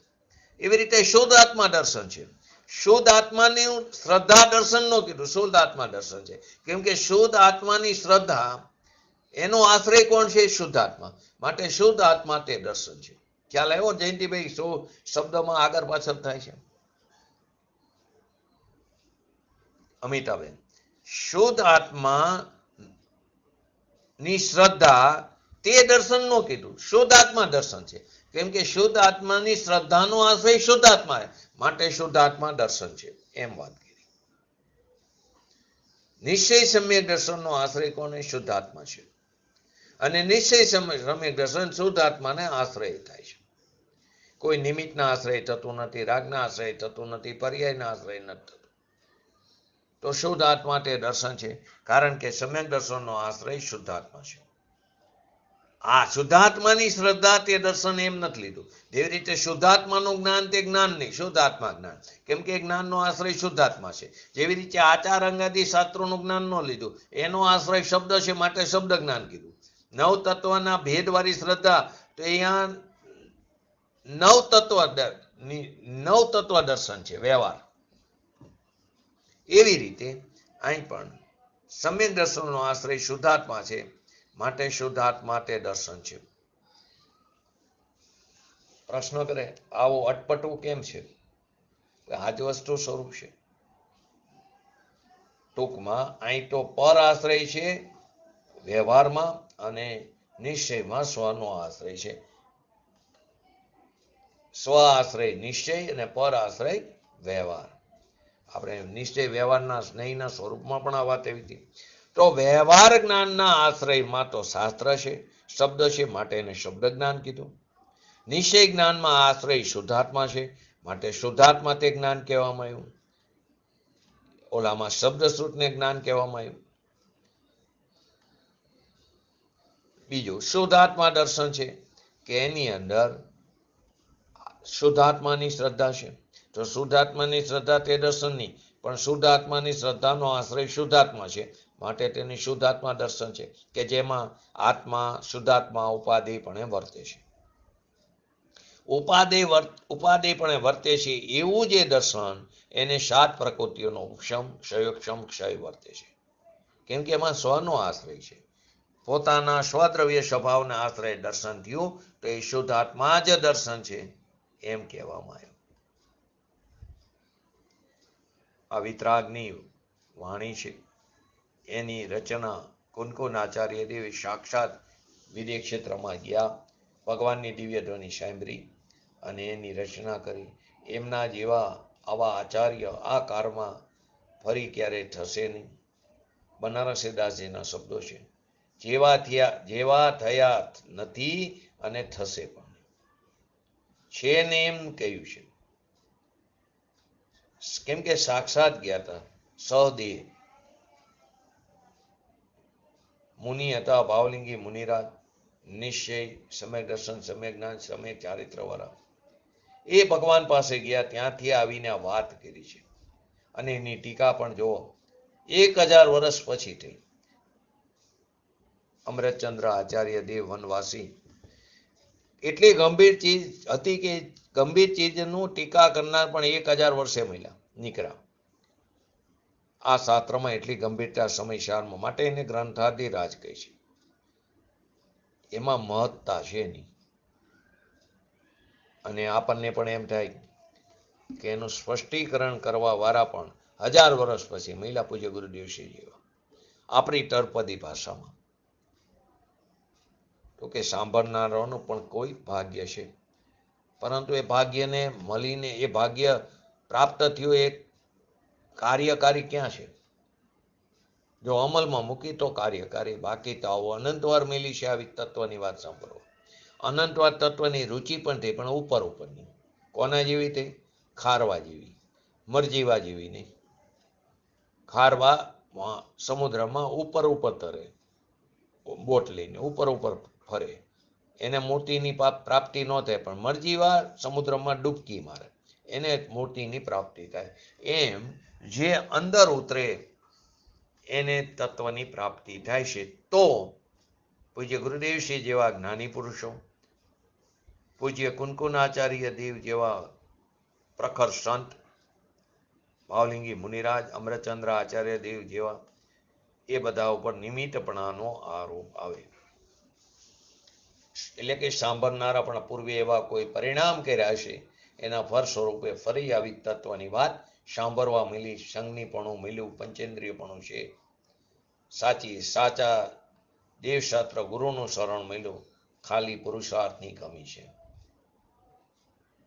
એવી રીતે શુદ્ધ આત્મા દર્શન છે. શુદ્ધ આત્માની શ્રદ્ધા દર્શન નો કીધું, શુદ્ધ આત્મા દર્શન છે. કેમ કે શુદ્ધ આત્માની શ્રદ્ધા એનો આશ્રય કોણ છે? શુદ્ધ આત્મા. માટે શુદ્ધ આત્મા તે દર્શન છે. ખ્યાલ આવ્યો જયંતિભાઈ? શું શબ્દમાં આગળ પાછળ થાય છે? અમિતાબેન, શુદ્ધ આત્મા ની શ્રદ્ધા તે દર્શન નો કીધું, શુદ્ધ આત્મા દર્શન છે. કેમ કે શુદ્ધ આત્માની શ્રદ્ધાનો આશ્રય શુદ્ધ આત્મા માટે શુદ્ધ આત્મા દર્શન છે, એમ વાત કરી. નિશ્ચય સમ્યક દર્શનનો આશ્રય કોને? શુદ્ધ આત્મા છે. અને નિશ્ચય સમ્યક દર્શન શુદ્ધ આત્માને આશ્રય થાય છે. કોઈ નિમિત્તના આશ્રય થતું નથી, રાગના આશ્રય થતું નથી, પર્યાયના આશ્રય નથી થતું. તો શુદ્ધ આત્મા તે દર્શન છે, કારણ કે સમ્યક દર્શનનો આશ્રય શુદ્ધ આત્મા છે. આ શુદ્ધાત્માની શ્રદ્ધા તે દર્શન એમ નથી લીધું. જેવી રીતે શુદ્ધાત્માનું જ્ઞાન તે જ્ઞાન નહીં, શુદ્ધાત્મા જ્ઞાન. કેમ કે જ્ઞાનનો આશ્રય શુદ્ધાત્મા છે. જેવી રીતે આચાર અંગાદી શાસ્ત્રોનું જ્ઞાન ન લીધું, એનો આશ્રય શબ્દ છે માટે શબ્દ જ્ઞાન કીધું. નવ તત્વના ભેદવાળી શ્રદ્ધા, તો અહીંયા નવ તત્વ દર્શન છે, વ્યવહાર. એવી રીતે અહીં પણ સમ્યક દર્શનનો આશ્રય શુદ્ધાત્મા છે, માટે શુદ્ધાત્મા તે દર્શન છે. પ્રશ્ન કરે આવો અટપટું કેમ છે? આ જ વસ્તુ સ્વરૂપ છે. ટૂંકમાં અહીં તો પર આશ્રય છે વ્યવહારમાં, અને નિશ્ચયમાં સ્વનો આશ્રય છે. સ્વ આશ્રય નિશ્ચય અને પર આશ્રય વ્યવહાર. આપણે નિશ્ચય વ્યવહારના સ્નેહના સ્વરૂપમાં પણ આ વાત એવી હતી. તો વ્યવહાર જ્ઞાનના આશ્રયમાં તો શાસ્ત્ર છે, શબ્દ છે, માટે એને શબ્દ જ્ઞાન કીધું. નિશ્ચય જ્ઞાનમાં આશ્રય શુદ્ધાત્મા છે, માટે શુદ્ધાત્મા તે જ્ઞાન કહેવામાં આવ્યું. ઓલામાં શબ્દ શ્રુતને જ્ઞાન કહેવામાં આવ્યું. બીજું શુદ્ધાત્મા દર્શન છે કે એની અંદર શુદ્ધાત્માની શ્રદ્ધા છે. તો શુદ્ધાત્માની શ્રદ્ધા તે દર્શન નહીં, પણ શુદ્ધાત્માની શ્રદ્ધાનો આશ્રય શુદ્ધાત્મા છે, માટે તેની શુદ્ધાત્મા દર્શન છે, કે જેમાં આત્મા શુદ્ધાત્મા ઉપાદેયપણે વર્તે છે. ઉપાદેયપણે વર્તે છે એવું જે દર્શન, એને 7 પ્રકૃતિઓનો ઉપશમ, ક્ષયોક્ષમ, ક્ષય વર્તે છે. કેમ કે એમાં સ્વનો આશ્રય છે. પોતાના સ્વદ્રવ્ય સ્વભાવના આશ્રય દર્શન થયું, તો એ શુદ્ધ આત્મા જ દર્શન છે, એમ કહેવામાં આવ્યું. આ વિતરાગની વાણી છે, એની રચના કુનકુનાચાર્ય દેવે સાક્ષાત વિદેહ ક્ષેત્રમાં ગયા, ભગવાનની દિવ્ય ધ્વનિ સાંભળી અને એની રચના કરી. એમના જેવા આવા આચાર્ય આ કાળમાં ફરી ક્યારે થશે નહીં. બનારસીદાસજીના શબ્દો છે, જેવા થયા નથી અને થશે પણ છે ને એમ કહ્યું છે. કેમ કે સાક્ષાત ગયા હતા, સહદેહ મુનિ હતા, ભાવલિંગી મુનિરાજ, નિશ્ચય, સમ્યક દર્શન, સમ્યક જ્ઞાન, સમ્યક ચારિત્ર વાળા. એ ભગવાન પાસે ગયા, ત્યાંથી આવીને આ વાત કરી છે. અને એની ટીકા પણ જુઓ, 1000 વર્ષ પછી થઈ. અમૃતચંદ્ર આચાર્ય દેવ વનવાસી એટલી ગંભીર ચીજ હતી કે ગંભીર ચીજનું ટીકા કરનાર પણ 1000 વર્ષે નીકળ્યા. આ શાસ્ત્રમાં એટલી ગંભીરતા સમયસારમાં, માટે એને ગ્રંથાધિરાજ કહે છે. એમાં મહત્તા છે નહીં. અને આપણને પણ એમ થાય કે એનું સ્પષ્ટીકરણ કરવા વાળા પણ 1000 વર્ષ પછી મળ્યા પૂજ્ય ગુરુદેવશ્રી જેવા આપણી તળપદી ભાષામાં. તો કે સાંભળનારાઓનું પણ કોઈ ભાગ્ય છે, પરંતુ એ ભાગ્યને મળીને એ ભાગ્ય પ્રાપ્ત થયું એ કાર્યકારી ક્યાં છે? જો અમલમાં મૂકી તો કાર્યકારી, બાકી તો આવો અનંતવાર મેલી છે આવી તત્વની વાત સાંભળો. અનંતવાર તત્વની રુચિ પણ થઈ, પણ ઉપર ઉપરની. કોના જેવી થઈ? ખારવા જેવી, મરજીવા જેવી નહીં. ખારવા સમુદ્રમાં ઉપર ઉપર તરે, બોટ લઈને ઉપર ઉપર ફરે, એને મૂર્તિની પ્રાપ્તિ ન થાય. પણ મરજીવા સમુદ્રમાં ડૂબકી મારે, એને મૂર્તિની પ્રાપ્તિ થાય. એમ જે અંદર ઉતરે એને તત્વની પ્રાપ્તિ થાય છે. તો પૂજ્ય ગુરુદેવશ્રી જેવા જ્ઞાની પુરુષો, પૂજ્ય કુનકુનાચાર્ય દેવ જેવા પ્રખર સંત, ભાવલિંગી મુનિરાજ, અમરચંદ્ર આચાર્ય દેવ જેવા, એ બધા ઉપર નિમિત્તપણાનો આરોપ આવે. એટલે કે સાંભળનારા પણ પૂર્વે એવા કોઈ પરિણામ કર્યા છે, એના ફળ સ્વરૂપે ફરી આવી તત્વની વાત સાંભળવા મળી. સંજ્ઞીપણું મળ્યું, પંચેન્દ્રિયપણું છે સાચા દેવશાસ્ત્ર ગુરુનું શરણ મળ્યું, ખાલી પુરુષાર્થની કમી છે.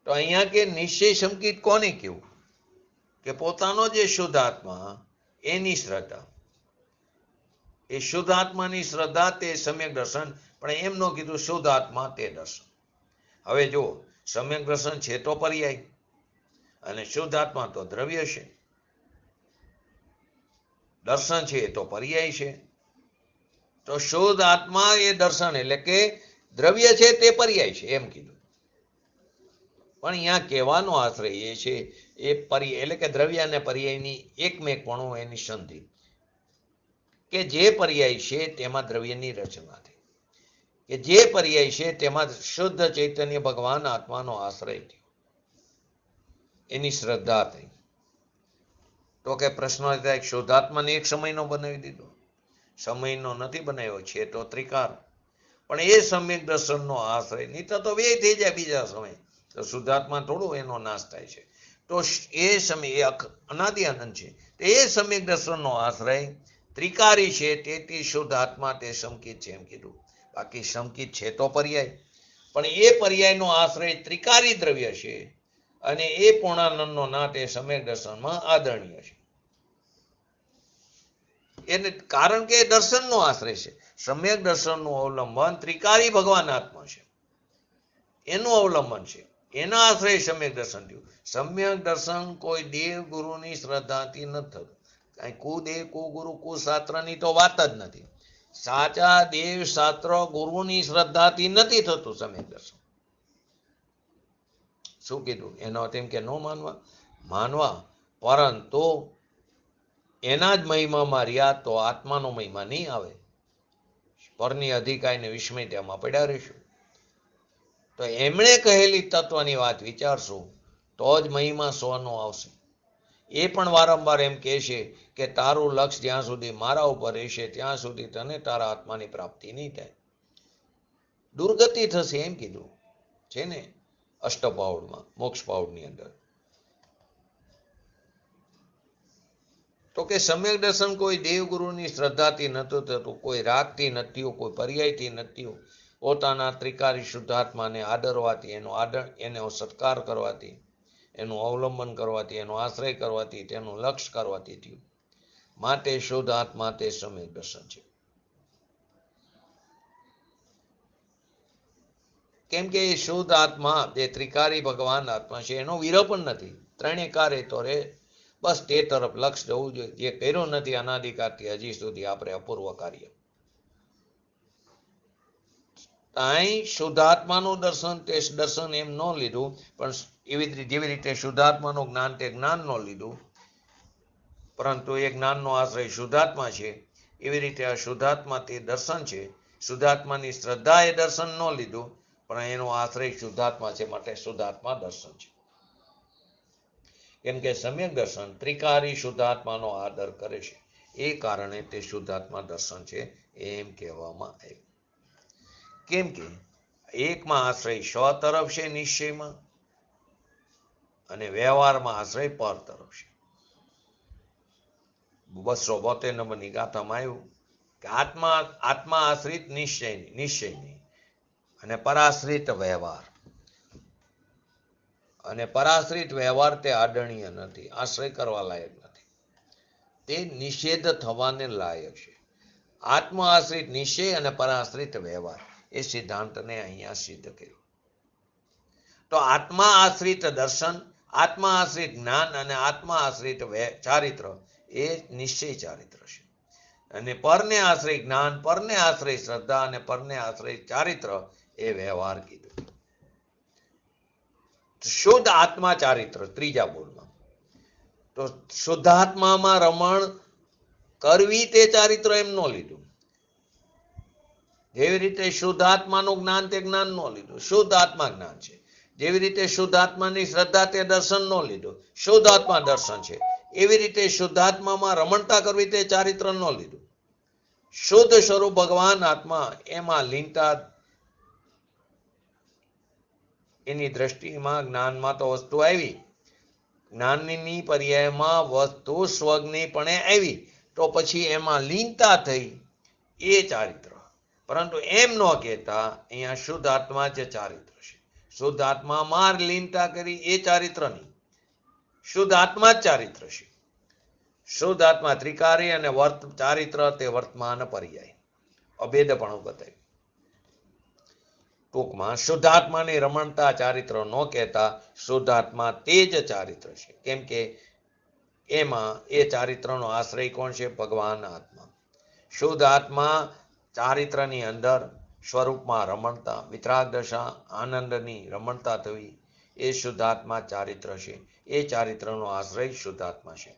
તો અહીંયા કે નિશ્ચય સંકિત કોને કેવું? કે પોતાનો જે શુદ્ધ આત્મા એની શ્રદ્ધા, એ શુદ્ધ આત્માની શ્રદ્ધા તે સમ્યક દર્શન. પણ એમ ન કીધું શુદ્ધ આત્મા તે દર્શન. હવે જો સમ્યક દર્શન છે તો પર્યાય, અને શુદ્ધ આત્મા તો દ્રવ્ય છે. દર્શન છે એ તો પર્યાય છે. તો શુદ્ધ આત્મા એ દર્શન એટલે કે દ્રવ્ય છે તે પર્યાય છે એમ કીધું. પણ અહીંયા કહેવાનો આશ્રય એ છે એ પર્યાય એટલે કે દ્રવ્ય અને પર્યાયની એકમેકપણું, એની સંધિ, કે જે પર્યાય છે તેમાં દ્રવ્યની રચના થઈ, કે જે પર્યાય છે તેમાં શુદ્ધ ચૈતન્ય ભગવાન આત્માનો આશ્રય થયો, એની શ્રદ્ધા થઈ. તો કે પ્રશ્ન થાય, શુદ્ધાત્માને એક સમયનો બનાવી દીધો? સમયનો નથી બનાવ્યો છે તો ત્રિકાર. પણ એ સમ્યક દર્શનનો આશ્રય, નહીં તો વ્યય થઈ જાય બીજા સમય. તો શુદ્ધાત્મા થોડું એનો નાશ થાય છે. તો એ સમય અનાદિ આનંદ છે. તો એ સમ્યક દર્શનનો આશ્રય ત્રિકારી છે, તેથી શુદ્ધ આત્મા તે સંકિત છે એમ કીધું. બાકી સંકિત છે તો પર્યાય, પણ એ પર્યાયનો આશ્રય ત્રિકારી દ્રવ્ય છે, અને એ પૂર્ણાનંદનો નાથ એ સમ્યક દર્શનમાં આદરણીય છે. એને કારણ કે દર્શનનો આશ્રય છે. સમ્યક દર્શનનું અવલંબન ત્રિકારી ભગવાન આત્મા છે, એનું અવલંબન છે, એના આશ્રય સમ્યક દર્શન થયું. સમ્યક દર્શન કોઈ દેવ ગુરુની શ્રદ્ધાથી નથી થતું. કઈ કુદેવ કુગુરુ કુશાસ્ત્રની તો વાત જ નથી. સાચા દેવ શાસ્ત્ર ગુરુની શ્રદ્ધાથી નથી થતું સમ્યક દર્શન. શું કીધું? એનો તેમ કે ન માનવા, પરંતુ એના જ મહિમામાં રહ્યા તો આત્માનો મહિમા નહીં આવે. પરની અધિકારીને વિસ્મય તેમાં પડ્યા રહીશું. તો એમણે કહેલી તત્વની વાત વિચારશું તો જ મહિમા સ્વનો આવશે. એ પણ વારંવાર એમ કહે છે કે તારું લક્ષ જ્યાં સુધી મારા ઉપર રહેશે ત્યાં સુધી તને તારા આત્માની પ્રાપ્તિ નહીં થાય, દુર્ગતિ થશે એમ કીધું છે ને અષ્ટપાઉડમાં, મોક્ષ પાઉડની અંદર. તો કે સમ્યક દર્શન કોઈ દેવગુરુની શ્રદ્ધાથી નહોતું થતું, કોઈ રાગથી નથી, કોઈ પર્યાયથી નથી. પોતાના ત્રિકારી શુદ્ધાત્માને આદરવાથી, એનો સત્કાર કરવાથી, એનું અવલંબન કરવાથી, એનો આશ્રય કરવાથી, તેનું લક્ષ્ય કરવાથી થયું. માટે શુદ્ધ આત્મા તે સમ્યક દર્શન છે. કેમ કે એ શુદ્ધ આત્મા જે ત્રિકારી ભગવાન આત્મા છે એનો વિરહ પણ નથી. ત્રણેય કાર્ય તો રે, બસ તે તરફ લક્ષ જવું જોઈએ. જે કર્યું નથી અનાદિકાળથી હજી સુધી આપણે અપૂર્વ કાર્ય. અહીં શુદ્ધાત્માનું દર્શન તે દર્શન એમ ન લીધું, પણ જેવી રીતે શુદ્ધાત્માનું જ્ઞાન તે જ્ઞાન ન લીધું, પરંતુ એ જ્ઞાનનો આશ્રય શુદ્ધાત્મા છે. એવી રીતે આ શુદ્ધાત્મા તે દર્શન છે. શુદ્ધાત્માની શ્રદ્ધા એ દર્શન ન લીધું, પણ એનો આશ્રય શુદ્ધાત્મા છે, માટે શુદ્ધાત્મા દર્શન છે. કેમ કે સમ્યક દર્શન ત્રિકારી શુદ્ધાત્માનો આદર કરે છે, એ કારણે તે શુદ્ધાત્મા દર્શન છે એમ કહેવામાં આવ્યું. કેમ કે એકમાં આશ્રય સ્વ તરફ છે નિશ્ચયમાં, અને વ્યવહારમાં આશ્રય પર તરફ છે. 272 નંબરની ગાથામાં આવ્યું કે આત્મા આશ્રિત નિશ્ચયની અને પરાશ્રિત વ્યવહાર. અને પરાશ્રિત વ્યવહાર તે આદરણીય નથી, આશ્રય કરવા લાયક નથી, તે નિષેધ થવાને લાયક છે. આત્મ આશ્રિત નિશ્ચય અને પરાશ્રિત વ્યવહાર એ સિદ્ધાંતને અહીંયા સિદ્ધ કર્યું. તો આત્મા આશ્રિત દર્શન, આત્મા આશ્રિત જ્ઞાન અને આત્મા આશ્રિત ચારિત્ર એ નિશ્ચય ચારિત્ર છે. અને પરને આશ્રય જ્ઞાન, પરને આશ્રય શ્રદ્ધા અને પરને આશ્રય ચારિત્ર એ વ્યવહાર કીધું. શુદ્ધ આત્મા ચારિત્ર ત્રીજા બોલમાં. તો શુદ્ધાત્મામાં રમણ કરવી તે ચારિત્ર એમ ન લીધું. જેવી રીતે શુદ્ધ આત્માનું જ્ઞાન તે જ્ઞાન ન લીધું, શુદ્ધ આત્મા જ્ઞાન છે. જેવી રીતે શુદ્ધ આત્માની શ્રદ્ધા તે દર્શન ન લીધું, શુદ્ધ આત્મા દર્શન છે. એવી રીતે શુદ્ધાત્મામાં રમણતા કરવી તે ચારિત્ર ન લીધું. શુદ્ધ સ્વરૂપ ભગવાન આત્મા એમાં લીનતા એની દ્રષ્ટિમાં જ્ઞાનમાં તો વસ્તુ આવી, જ્ઞાનની પર્યાયમાં વસ્તુ સ્વજ્ઞપણે આવી, તો પછી એમાં લીનતા થઈ એ ચારિત્ર. પરંતુ એમ ન કહેતા અહીંયા શુદ્ધ આત્મા જે ચારિત્ર છે, શુદ્ધ આત્મામાં લીનતા કરી એ ચારિત્ર નહીં, શુદ્ધ આત્મા જ ચારિત્ર છે. શુદ્ધ આત્મા ત્રિકારી અને ચારિત્ર તે વર્તમાન પર્યાય અભેદપણું બતાવ્યું. ટૂંકમાં શુદ્ધાત્માની રમણતા ચારિત્ર ન કહેતા શુદ્ધાત્મા તે જ ચારિત્ર છે. કેમ કે એમાં એ ચારિત્રનો આશ્રય કોણ છે? ભગવાન આત્મા. શુદ્ધ આત્મા ચારિત્રની અંદર સ્વરૂપમાં રમણતા, વિતરાગ દશા, આનંદની રમણતા થવી એ શુદ્ધાત્મા ચારિત્ર છે. એ ચારિત્રનો આશ્રય શુદ્ધાત્મા છે.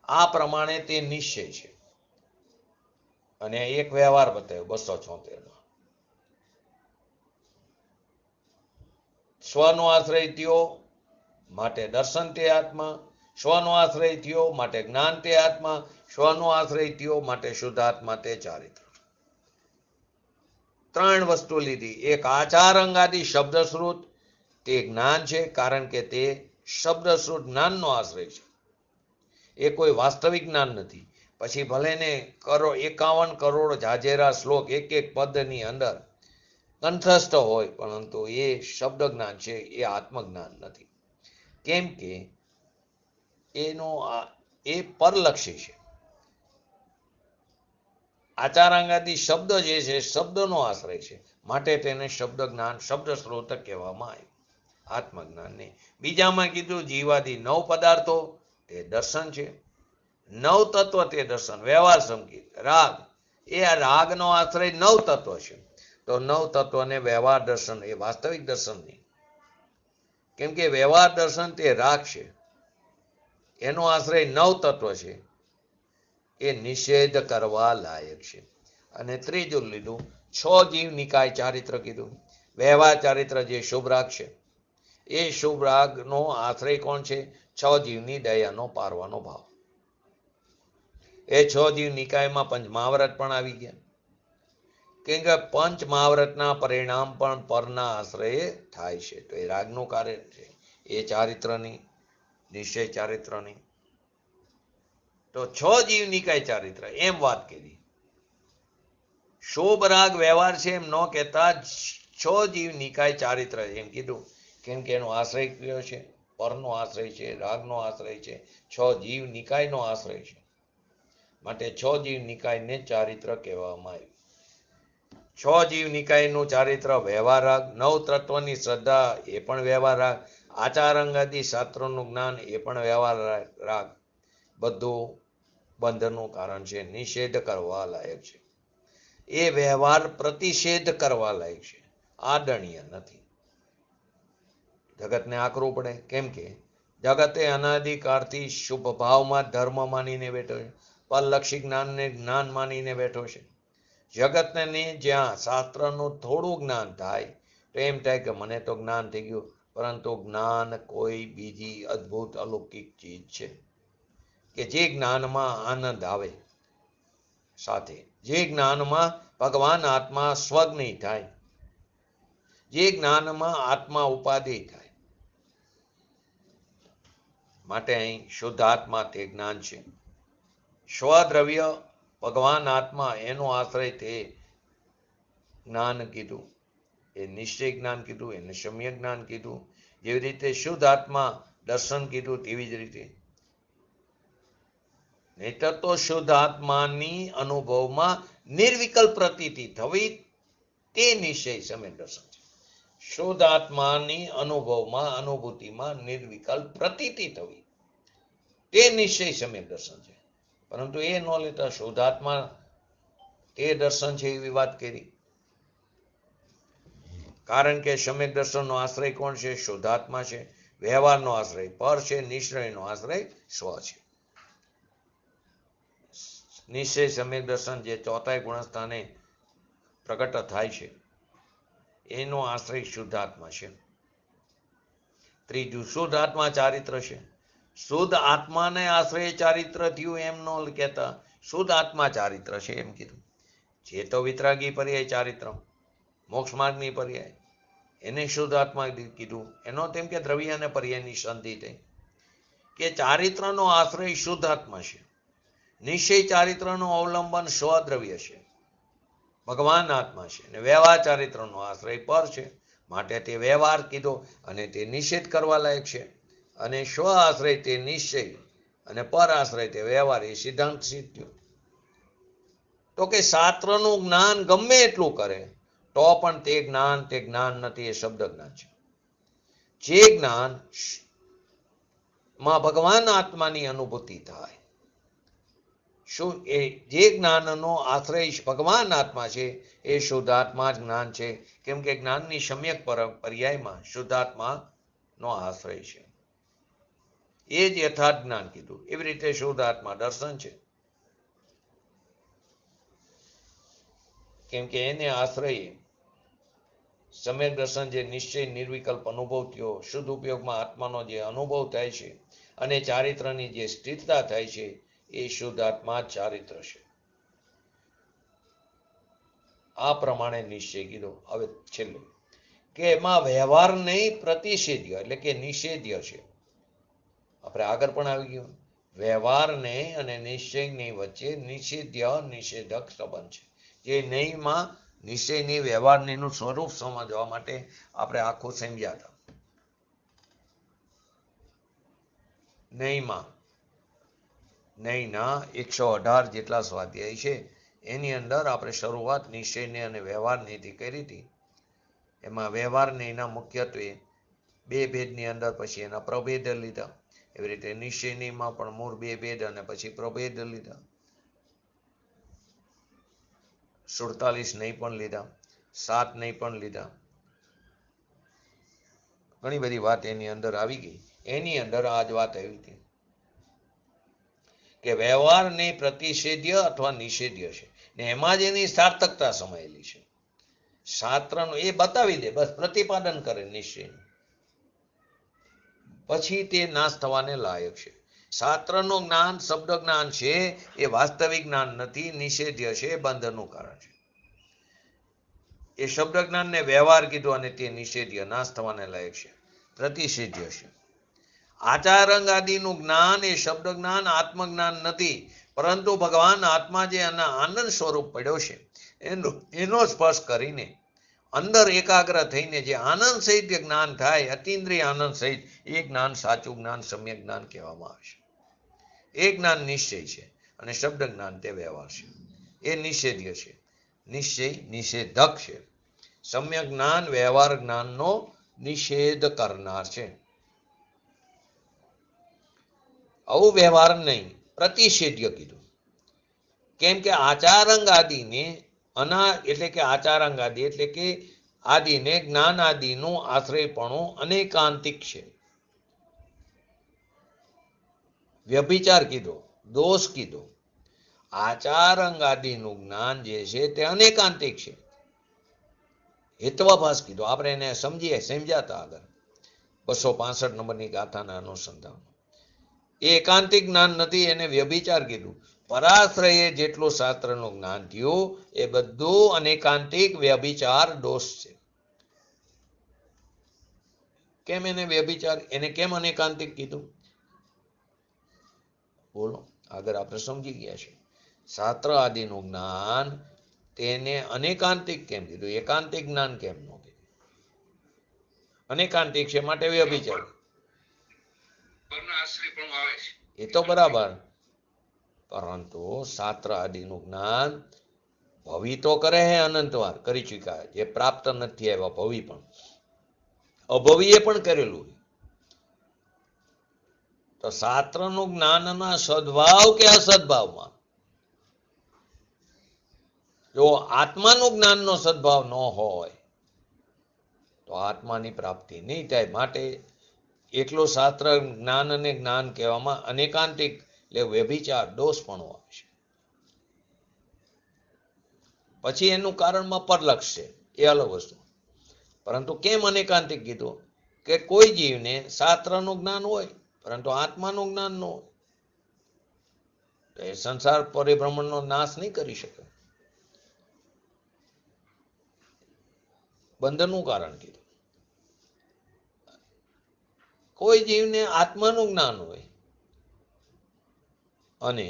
આ પ્રમાણે તે નિશ્ચય છે. અને એક વ્યવહાર બતાવ્યો 276. સ્વનો આશ્રય થયો માટે દર્શન તે આત્મા, સ્વનો આશ્રય થયો માટે જ્ઞાન તે આત્મા, સ્વનો આશ્રય થયો માટે શુદ્ધાત્મા તે ચારિત્ર. ત્રણ વસ્તુ લીધી. એક આચાર અંગાદી શબ્દશ્રુત તે જ્ઞાન છે, કારણ કે તે શબ્દશ્રુત જ્ઞાનનો આશ્રય છે. એ કોઈ વાસ્તવિક જ્ઞાન નથી. પછી ભલે ને 51 કરોડ જાજેરા શ્લોક એક એક પદની અંદર કંઠસ્થ હોય, પરંતુ એ શબ્દ જ્ઞાન છે, એ આત્મજ્ઞાન નથી. કેમ કે એ પરલક્ષી છે. આચારાંગાદી શબ્દ જે છે શબ્દનો આશ્રય છે, માટે તેને શબ્દ જ્ઞાન, શબ્દ સ્ત્રોત કહેવામાં આવ્યું, આત્મજ્ઞાનને. બીજામાં કીધું જીવાદી 9 પદાર્થો તે દર્શન છે, 9 તત્વ તે દર્શન. વ્યવહાર સંકેત રાગ, એ રાગનો આશ્રય 9 તત્વ છે. તો 9 તત્વને વ્યવહાર દર્શન એ વાસ્તવિક દર્શન નહીં. કેમ કે વ્યવહાર દર્શન તે રાગ છે, એનો આશ્રય 9 તત્વ છે, એ નિષેધ કરવા લાયક છે. અને ત્રીજું લીધું 6 જીવ નિકાય ચારિત્ર કીધું. વ્યવહાર ચારિત્ર જે શુભ રાગ છે, એ શુભ રાગનો આશ્રય કોણ છે? 6 જીવની દયાનો પારવાનો ભાવ. એ 6 જીવ નિકાયમાં પંચ મહાવ્રત પણ આવી ગયા. કેમ કે પંચ મહાવ્રતના પરિણામ પણ પરના આશ્રયે થાય છે. તો એ રાગનું કાર્ય છે, એ ચારિત્રની, નિશ્ચય ચારિત્રની. તો 6 જીવ નિકાય ચારિત્ર એમ વાત કરી. શુભ રાગ વ્યવહાર છે એમ ન કહેતા 6 જીવ નિકાય ચારિત્ર એમ કીધું. કેમ કે એનો આશ્રય કયો છે? પરનો આશ્રય છે, રાગનો આશ્રય છે, 6 જીવ નિકાયનો આશ્રય છે. માટે 6 જીવ નિકાયને ચારિત્ર કહેવામાં આવ્યું. 6 જીવ નિકાયનું ચારિત્ર વ્યવહાર રાગ, 9 તત્વની શ્રદ્ધા એ પણ વ્યવહાર રાગ, આચાર અંગાદી શાસ્ત્રોનું જ્ઞાન એ પણ વ્યવહાર રાગ. બધું બંધનું કારણ છે, નિષેધ કરવા લાયક છે. એ વ્યવહાર પ્રતિષેધ કરવા લાયક છે, આદરણીય નથી. જગતને આકરું પડે. કેમ કે જગતે અનાદિકાળથી શુભ ભાવમાં ધર્મ માનીને બેઠો છે, પરલક્ષી જ્ઞાનને જ્ઞાન માનીને બેઠો છે. જગતને જ્યાં શાસ્ત્રનું થોડું જ્ઞાન થાય તો એમ થાય કે મને તો જ્ઞાન થઈ ગયું, પરંતુ જ્ઞાન કોઈ બીજી અદ્ભુત અલૌકિક ચીજ છે કે જે જ્ઞાનમાં આનંદ આવે, સાથે જે જ્ઞાનમાં ભગવાન આત્મા સ્વજ્ઞ થાય, જે જ્ઞાનમાં આત્મા ઉપાધિ થાય. માટે અહીં શુદ્ધ આત્મા તે જ્ઞાન છે. સ્વદ્રવ્ય ભગવાન આત્મા એનો આશ્રય તે જ્ઞાન કીધું, એ નિશ્ચય જ્ઞાન કીધું, એને સમ્યક જ્ઞાન કીધું. જેવી રીતે શુદ્ધ આત્મા દર્શન કીધું તેવી જ રીતે નહીતર તો શુદ્ધ આત્માની અનુભવમાં નિર્વિકલ્પ પ્રતીતિ થવી તે નિશ્ચય સમ્યક દર્શન છે. શુદ્ધ આત્માની અનુભવમાં અનુભૂતિમાં નિર્વિકલ્પ પ્રતીતિ થવી તે નિશ્ચય સમ્યક દર્શન છે. પરંતુ એ ન લેતા શુદ્ધાત્મા તે દર્શન છે એવી વાત કરી. કારણ કે સમ્યક દર્શનનો આશ્રય કોણ છે? શુદ્ધાત્મા છે. વ્યવહારનો આશ્રય પર છે. નિશ્ચયનો આશ્રય સ્વ છે. નિશ્ચય સમ્યક દર્શન જે ચોથાય ગુણસ્થાને પ્રગટ થાય છે એનો આશ્રય શુદ્ધાત્મા છે. ત્રીજું, શુદ્ધ આત્મા ચારિત્ર છે. શુદ્ધ આત્માને આશ્રય ચારિત્ર થયું એમ ન કહેતા શુદ્ધ આત્મા ચારિત્ર છે એમ કીધું. જે તો વિતરાગી પર્યાય ચારિત્ર, મોક્ષ માર્ગની પર્યાય, એને શુદ્ધ આત્મા કીધું. એનો તેમ કે દ્રવ્ય અને પર્યાયની સંધિ થઈ કે ચારિત્રનો આશ્રય શુદ્ધ આત્મા છે. નિશ્ચય ચારિત્રનું અવલંબન સ્વદ્રવ્ય છે, ભગવાન આત્મા છે. અને વ્યવહાર ચારિત્રનો આશ્રય પર છે, માટે તે વ્યવહાર કીધો અને તે નિષેધ કરવા લાયક છે. અને સ્વ આશ્રય તે નિશ્ચય અને પર આશ્રય તે વ્યવહાર, એ સિદ્ધાંત સિદ્ધ થયો. તો કે શાસ્ત્રનું જ્ઞાન ગમે એટલું કરે તો પણ તે જ્ઞાન નથી, એ શબ્દ જ્ઞાન છે. જે જ્ઞાન માં ભગવાન આત્માની અનુભૂતિ થાય, શું એ જે જ્ઞાનનો આશ્રય ભગવાન આત્મા છે એ શુદ્ધાત્મા જ જ્ઞાન છે. કેમ કે જ્ઞાનની સમ્યક પર્યાયમાં શુદ્ધાત્મા નો આશ્રય છે. એ જ યથાર્થ જ્ઞાન કીધું. એવી રીતે શુદ્ધ આત્મા દર્શન છે. કેમ કે એને આશ્રય સમ્યક દર્શન જે નિશ્ચય નિર્વિકલ્પ અનુભવ થયો, શુદ્ધ ઉપયોગમાં આત્માનો જે અનુભવ થાય છે અને ચારિત્રની જે સ્થિરતા થાય છે એ શુદ્ધ આત્મા ચારિત્ર છે. આ પ્રમાણે નિશ્ચય કીધો. હવે છેલ્લે કે એમાં વ્યવહાર નહીં, પ્રતિષેધ્ય એટલે કે નિષેધ્ય છે. આપણે આગળ પણ આવી ગયું. વ્યવહારને અને નિશ્ચયની વચ્ચે નિષેધ્ય નિષેધક સંબંધ છે. જે નહીંમાં નિશ્ચયની વ્યવહારનું સ્વરૂપ સમજવા માટે આપણે આખું સમજ્યા હતા. નહીંના 118 જેટલા સ્વાધ્યાય છે એની અંદર આપણે શરૂઆત નિશ્ચયને અને વ્યવહારનીથી કરી હતી. એમાં વ્યવહાર નહીંના મુખ્યત્વે બે ભેદની અંદર પછી એના પ્રભેદ લીધા. એવી રીતે નિશ્ચયનીમાં પણ મૂળ બે ભેદ અને પછી પ્રભેદ લીધા. 47 નહીં પણ લીધા, 7 નહીં પણ લીધા. ઘણી બધી વાત એની અંદર આવી ગઈ. એની અંદર આ જ વાત આવી હતી કે વ્યવહાર ને પ્રતિષેધ્ય અથવા નિષેધ્ય છે ને એમાં જ એની સાર્થકતા સમાયેલી છે. શાસ્ત્રનું એ બતાવી દે, બસ પ્રતિપાદન કરે નિશ્ચયનું, પછી તે નાશ થવાને લાયક છે. શાસ્ત્રનું જ્ઞાન શબ્દ જ્ઞાન છે એ વાસ્તવિક જ્ઞાન નથી, નિષેધ્ય છે, બંધનનું કારણ છે. એ શબ્દ જ્ઞાનને વ્યવહાર કીધો અને તે નિષેધ્ય નાશ થવાને લાયક છે, પ્રતિષેધ્ય છે. આચાર અંગ આદિનું જ્ઞાન એ શબ્દ જ્ઞાન આત્મજ્ઞાન નથી, પરંતુ ભગવાન આત્મા જે એના આનંદ સ્વરૂપ પડ્યો છે એનો સ્પર્શ કરીને અંદર એકાગ્ર થઈને જે આનંદ સહિત જ્ઞાન થાય, અતિન્દ્રિય આનંદ સહિત, એ જ્ઞાન સાચું જ્ઞાન સમ્યક જ્ઞાન કહેવામાં આવે છે. એ જ્ઞાન નિશ્ચય છે અને શબ્દ જ્ઞાન તે વ્યવહાર છે. એ નિષેધ્ય છે, નિશ્ચય નિષેધક છે. સમ્યક જ્ઞાન વ્યવહાર જ્ઞાનનો નિષેધ કરનાર છે. આવું વ્યવહાર નહીં, પ્રતિષેધ્ય કીધું. કેમ કે આચારંગ આદિને એટલે કે આચારંગ આદિ એટલે કે આદિને જ્ઞાન આદિનું આશ્રયપણું અનેકાંતિક છે. વ્યભિચાર કીધો, દોષ કીધો. આચારંગ આદિનું જ્ઞાન જે છે તે અનેકાંતિક છે. હેત્વાભાસ કીધો. આપણે એને સમજ્યા હતા આગળ 265 નંબરની ગાથાના અનુસંધાન. એ એકાંતિક જ્ઞાન નથી, એને વ્યભિચાર કીધું. પરાશ્રયે જેટલું શાસ્ત્રનું જ્ઞાન થયું એ બધું અનેકાંતિક વ્યભિચાર દોષ છે. કેમ એને વ્યભિચાર, એને કેમ અનેકાંતિક કીધું? બોલો. આગળ આપણે સમજી ગયા છે. શાસ્ત્ર આદિનું જ્ઞાન તેને અનેકાંતિક કેમ કીધું, એકાંતિક જ્ઞાન કેમ ન કીધું? અનેકાંતિક છે માટે વ્યભિચાર, પરના આશ્રય પણ આવે છે. એ તો બરાબર, પરંતુ શાસ્ત્ર આદિનું જ્ઞાન ભવિ તો કરે હે, અનંતવાર કરી ચૂક્યા, જે પ્રાપ્ત નથી આવ્યા ભવિ પણ, અભવિએ પણ કરેલું. તો શાસ્ત્રનું જ્ઞાનના સદભાવ કે અસદભાવમાં? જો આત્માનું જ્ઞાનનો સદભાવ ન હોય તો આત્માની પ્રાપ્તિ નહીં થાય. માટે એટલું શાસ્ત્ર જ્ઞાન અને જ્ઞાન કહેવામાં અનેકાંતિક એટલે વ્યભિચાર દોષ પણ આવે છે. પછી એનું કારણમાં પરલક્ષ છે, એ અલગ વસ્તુ. પરંતુ કેમ અનેકાંતિક કીધું? કે કોઈ જીવને શાસ્ત્રનું જ્ઞાન હોય પરંતુ આત્માનું જ્ઞાન ન હોય તો એ સંસાર પરિભ્રમણનો નાશ નહીં કરી શકે. બંધનનું કારણ કીધું. કોઈ જીવને આત્માનું જ્ઞાન હોય અને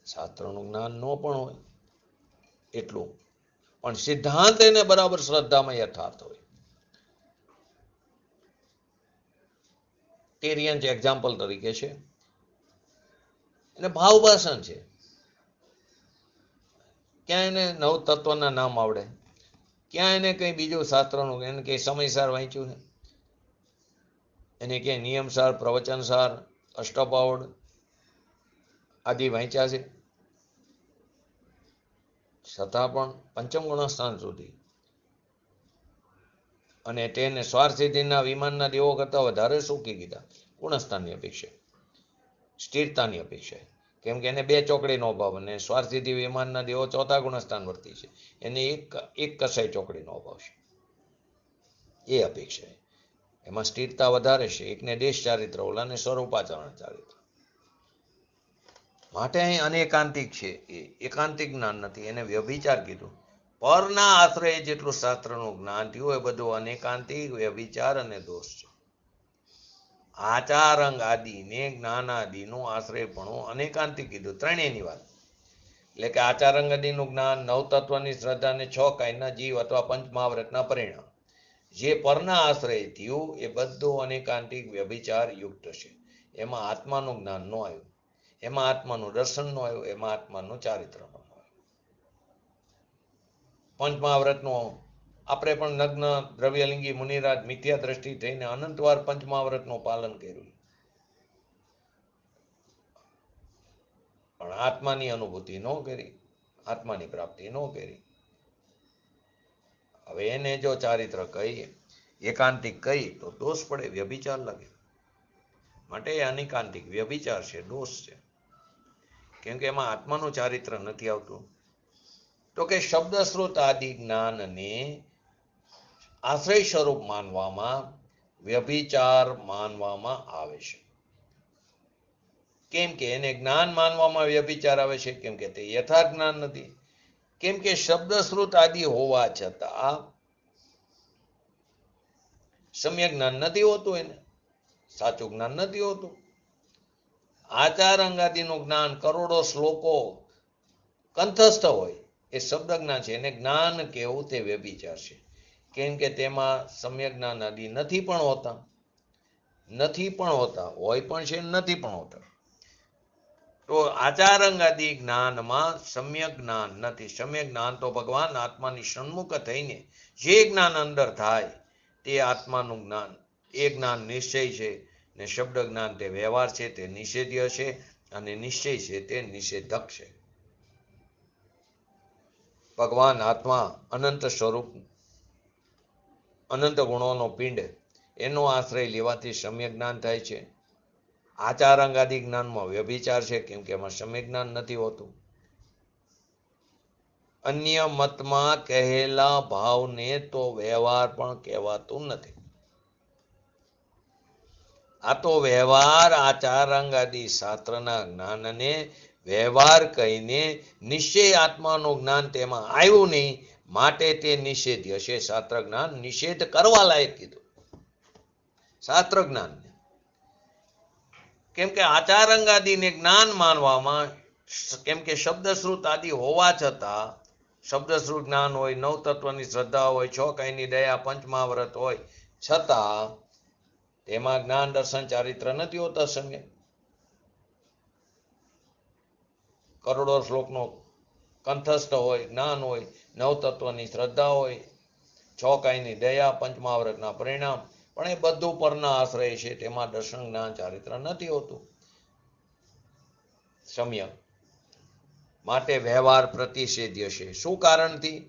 શાસ્ત્રનું જ્ઞાન ન પણ હોય એટલું, પણ સિદ્ધાંત એને બરાબર શ્રદ્ધામાં યથાર્થ હોય. ટેરિયન એક્ઝામ્પલ તરીકે છે, એને ભાવભાષણ છે, ક્યાં એને નવ તત્વના નામ આવડે, ક્યાં એને કઈ બીજું શાસ્ત્રનું, એને કઈ સમયસાર વાંચ્યું છે, એને ક્યાંય નિયમસાર, પ્રવચનસાર, અષ્ટપાવડ આદિ વાંચ્યા છે? છતાં પણ પંચમ ગુણસ્થાન સુધી, અને તેને સ્વાર્થસિદ્ધિના વિમાનના દેવો કરતા વધારે સુખી કીધા ગુણસ્થાનની અપેક્ષા, સ્થિરતાની અપેક્ષા. કેમ કે એને 2 ચોકડીનો અભાવ, અને સ્વાર્થસિદ્ધિ વિમાનના દેવો 4થા ગુણસ્થાન વર્તી છે, એને એક કસાઈ ચોકડીનો અભાવ છે. એ અપેક્ષા, એમાં સ્થિરતા વધારે છે. એકને દેશ ચારિત્ર, ઓલાને સ્વરૂપાચરણ ચારિત્ર. માટે અહીં અનેકાંતિક છે, એ એકાંતિક જ્ઞાન નથી, એને વ્યભિચાર કીધું. પરના આશ્રય જેટલું શાસ્ત્રનું જ્ઞાન થયું એ બધું અનેકાંતિક, વ્યભિચાર અને દોષ છે. આચાર અંગ આદિને જ્ઞાન આદિનું આશ્રયપણું અનેકાંતિક કીધું. ત્રણેયની વાત, એટલે કે આચાર અંગ આદિનું જ્ઞાન, નવતત્વની શ્રદ્ધા અને 6 કાયના જીવ અથવા પંચમહાવ્રતના પરિણામ, જે પરના આશ્રય થયું એ બધું અનેકાંતિક વ્યભિચાર યુક્ત છે. એમાં આત્માનું જ્ઞાન ન આવ્યું, એમાં આત્માનું દર્શન ન આવ્યું, એમાં આત્માનું ચારિત્ર ન આવ્યું. પંચમહાવ્રતનો આપણે પણ નગ્ન દ્રવ્યલિંગી મુનિરાજ મિથ્યા દ્રષ્ટિ થઈને અનંતવાર પંચમહાવ્રતનું પાલન કર્યું, પણ આત્માની અનુભૂતિ ન કરી, આત્માની પ્રાપ્તિ ન કરી. હવે એને જો ચારિત્ર કહીએ, એકાંતિક કહી તો દોષ પડે, વ્યભિચાર લાગે. માટે અનેકાંતિક વ્યભિચાર છે, દોષ છે. કેમ કે એમાં આત્માનું ચારિત્ર નથી આવતું. તો કે શબ્દ સ્ત્રોત આદિ જ્ઞાનને આશ્રય સ્વરૂપ માનવામાં વ્યભિચાર માનવામાં આવે છે. કેમ કે એને જ્ઞાન માનવામાં વ્યભિચાર આવે છે? કેમ કે તે યથાર્થ જ્ઞાન નથી. કેમ કે શબ્દ સ્ત્રોત આદિ હોવા છતાં સમ્યક જ્ઞાન નથી હોતું, એને સાચું જ્ઞાન નથી હોતું. આચાર અંગાદિનું જ્ઞાન કરોડો શ્લોકો કંઠસ્થ હોય, એ શબ્દ જ્ઞાન છે, એને જ્ઞાન કહેવું તે વ્યભિચાર છે. કેમ કે તેમાં સમ્યક જ્ઞાન આદિ નથી પણ હોતા, હોય પણ છે, નથી પણ હોતા. તો આચાર અંગાદિ જ્ઞાનમાં સમ્યક જ્ઞાન નથી. સમ્યક જ્ઞાન તો ભગવાન આત્માની સન્મુખ થઈને જે જ્ઞાન અંદર થાય તે આત્માનું જ્ઞાન, એ જ્ઞાન નિશ્ચય છે, ને શબ્દ જ્ઞાન તે વ્યવહાર છે, તે નિષેધ્ય છે, અને નિશ્ચય છે તે નિષેધક છે. ભગવાન આત્મા અનંત સ્વરૂપ, અનંત ગુણોનો પિંડ, એનો આશ્રય લેવાથી સમ્યક જ્ઞાન થાય છે. આચાર અંગાદિ જ્ઞાનમાં વ્યભિચાર છે, કેમ કે એમાં સમ્યક જ્ઞાન નથી હોતું. અન્ય મતમાં કહેલા ભાવને તો વ્યવહાર પણ કહેવાતું નથી. આ તો વ્યવહાર આચાર અંગાદિ શાસ્ત્રના જ્ઞાનને વ્યવહાર કહીને નિશ્ચય આત્માનું જ્ઞાન તેમાં આવ્યું નહીં, માટે તે નિષેધ્ય છે. શાસ્ત્ર જ્ઞાન નિષેધ કરવા લાયક કીધું. શાસ્ત્ર જ્ઞાન કેમ કે આચાર અંગાદિને જ્ઞાન માનવામાં, કેમ કે શબ્દશ્રુત આદિ હોવા છતાં, શબ્દશ્રુત જ્ઞાન હોય, નવ તત્વની શ્રદ્ધા હોય, છ કાયની દયા, પંચમહાવ્રત હોય છતાં તેમાં જ્ઞાન દર્શન ચારિત્ર નથી હોતા સમ્યક. કરોડો શ્લોકનો કંઠસ્થ હોય, જ્ઞાન હોય, નવ તત્વની શ્રદ્ધા હોય, છ કાયની દયા, પંચમહાવ્રતના પરિણામ, પણ એ બધું પરના આશ્રય છે. તેમાં દર્શન જ્ઞાન ચારિત્ર નથી હોતું સમ્યક. માટે વ્યવહાર પ્રતિષેધ્ય છે. શું કારણથી?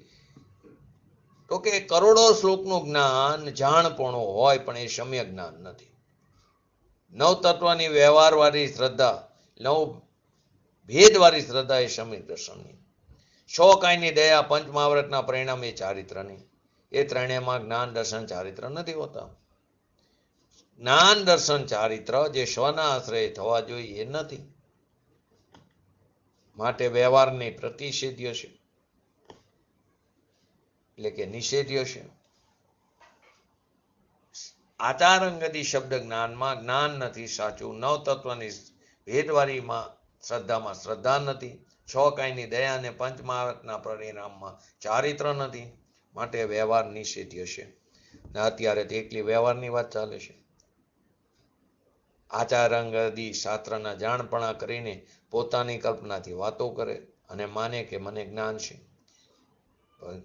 તો કે કરોડો શ્લોકનું જ્ઞાન જાણપણું હોય પણ એ સમ્યક જ્ઞાન નથી. નવ તત્વની વ્યવહારવાળી શ્રદ્ધા, નવ ભેદવાળી શ્રદ્ધા એ સમ્યક દર્શનની. છ કાયની દયા, પંચમહાવ્રતના પરિણામ એ ચારિત્રની. એ ત્રણેયમાં જ્ઞાન દર્શન ચારિત્ર નથી હોતા. જ્ઞાન દર્શન ચારિત્ર જે સ્વના આશ્રય થવા જોઈએ એ નથી. માટે વ્યવહારની પ્રતિષેધ્ય છે, એટલે કે નિષેધ્ય છે. આચાર અંગદી શબ્દ જ્ઞાનમાં જ્ઞાન નથી સાચું. નવ તત્વની ભેદવાળીમાં શ્રદ્ધામાં શ્રદ્ધા નથી. છ કાયની દયા અને પંચમહાવ્રતના પરિણામમાં ચારિત્ર નથી. માટે વ્યવહાર નિષેધ્ય છે. અત્યારે તો એકલી વ્યવહારની વાત ચાલે છે. આચાર અંગદી શાસ્ત્રના જાણપણા કરીને પોતાની કલ્પનાથી વાતો કરે અને માને કે મને જ્ઞાન છે.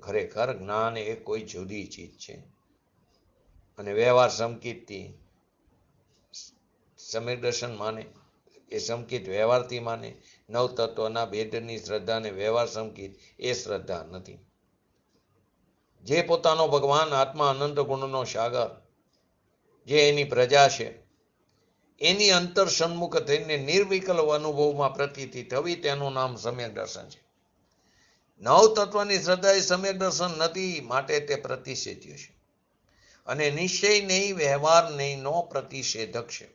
ખરેખર જ્ઞાન એ કોઈ જુદી ચીજ છે. અને વ્યવહાર સમકિતથી સમ્યક દર્શન માને, એ સમકિત વ્યવહારથી માને. નવ તત્વના ભેદની શ્રદ્ધા અને વ્યવહાર સમકિત એ શ્રદ્ધા નથી. જે પોતાનો ભગવાન આત્મા અનંત ગુણનો સાગર, જે એની પ્રજા છે, એની અંતર સન્મુખ થઈને નિર્વિકલ્પ અનુભવમાં પ્રતીતિ થવી, તેનું નામ સમ્યક દર્શન છે. નવ તત્વની શ્રદ્ધા એ સમ્યક દર્શન નથી. માટે તે પ્રતિષેધ્ય છે. અને નિશ્ચય નહીં, વ્યવહાર નહીં નો પ્રતિષેધક છે.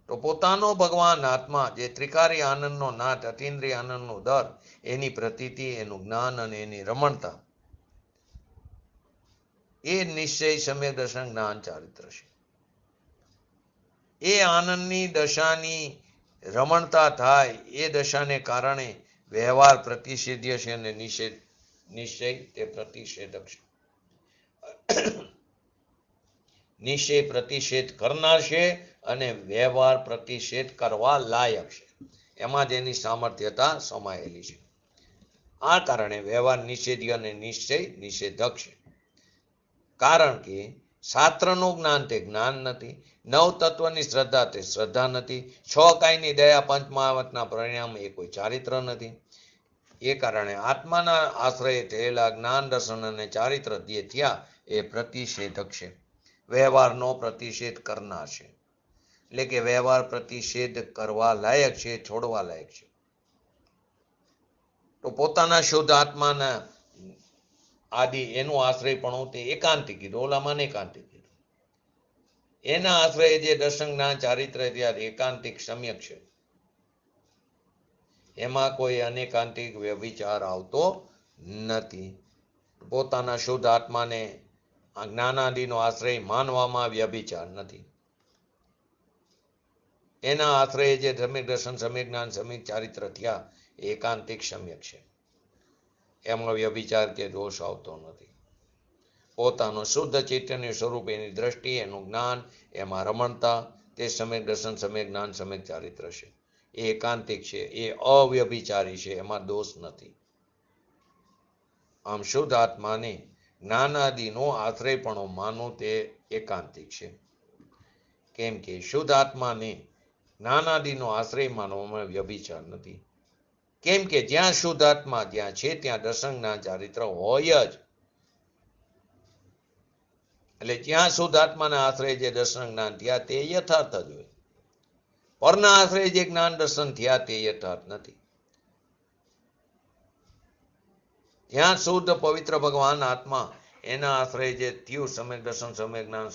તો પોતાનો ભગવાન આત્મા, જે ત્રિકારી આનંદનો નાથ, અતિન્દ્રિય આનંદનો દર, એની પ્રતીતિ, એનું જ્ઞાન અને એની રમણતા, એ નિશ્ચય સમ્યક દર્શન જ્ઞાન ચારિત્ર છે. એ આનંદની દશાની રમણતા થાય, એ દશાને કારણે વ્યવહાર પ્રતિષેધ્ય છે અને નિશ્ચય તે પ્રતિષેધક છે. નિશ્ચય પ્રતિષેધ કરનાર છે અને વ્યવહાર પ્રતિષેધ કરવા લાયક છે. એમાં જ એની સામર્થ્યતા સમાયેલી છે. આ કારણે વ્યવહાર નિષેધ્ય અને નિશ્ચય નિષેધક છે. કારણ કે શાસ્ત્રનું જ્ઞાન તે જ્ઞાન નથી. નવ તત્વની શ્રદ્ધા તે શ્રદ્ધા નથી. છ કાયની દયા, પંચમહાવ્રતના પરિણામ એ કોઈ ચારિત્ર નથી. એ કારણે આત્માના આશ્રય થયેલા જ્ઞાન દર્શન અને ચારિત્ર જે થયા એ પ્રતિષેધક છે. વ્યવહારનો પ્રતિષેધ કરનાર છે. એટલે કે વ્યવહાર પ્રતિષેધ કરવા લાયક છે, છોડવા લાયક છે. તો પોતાના શુદ્ધ આત્માના આદિ એનું આશ્રય પણ તે એકાંતિક કીધું, ઓલામાં એકાંતિક કીધું. એના આશ્રય જે દર્શન જ્ઞાન ચારિત્ર થયા એકાંતિક સમ્યક છે. એમાં કોઈ અનેકાંતિક વ્યભિચાર આવતો નથી. પોતાના શુદ્ધ આત્માને આ જ્ઞાનાદિનો આશ્રય માનવામાં વ્યભિચાર નથી. એના આશ્રય જે સમ્યક દર્શન, સમ્યક જ્ઞાન, સમ્યક ચારિત્ર થયા એ એકાંતિક સમ્યક છે. એમાં વ્યભિચાર કે દોષ આવતો નથી. પોતાનો શુદ્ધ ચૈતન્ય સ્વરૂપ, એની દ્રષ્ટિ, એનું જ્ઞાન, એમાં રમણતા, તે સમ્યક દર્શન, સમ્યક જ્ઞાન, સમ્યક ચારિત્ર છે. એ એકાંતિક છે, એ અવ્યભિચારી છે, એમાં દોષ નથી. આમ શુદ્ધ આત્માને જ્ઞાનાદિનો આશ્રયપણો માનવું તે એકાંતિક છે. કેમ કે શુદ્ધ આત્માને જ્ઞાનાદિનો આશ્રય માનવામાં વ્યભિચાર નથી. કેમ કે જ્યાં શુદ્ધ આત્મા જ્યાં છે ત્યાં દર્શન જ્ઞાન ચારિત્ર હોય જ. એટલે જ્યાં શુદ્ધ આત્માના આશ્રય જે દર્શન જ્ઞાન થયા તે યથાર્થ જ હોય. પરના આશ્રય જે જ્ઞાન દર્શન થયા તે યથાર્થ નથી. જ્યાં શુદ્ધ પવિત્ર ભગવાન આત્મા, એના આશ્રય જે થયું સમ્યક દર્શન, સમ્યક જ્ઞાન,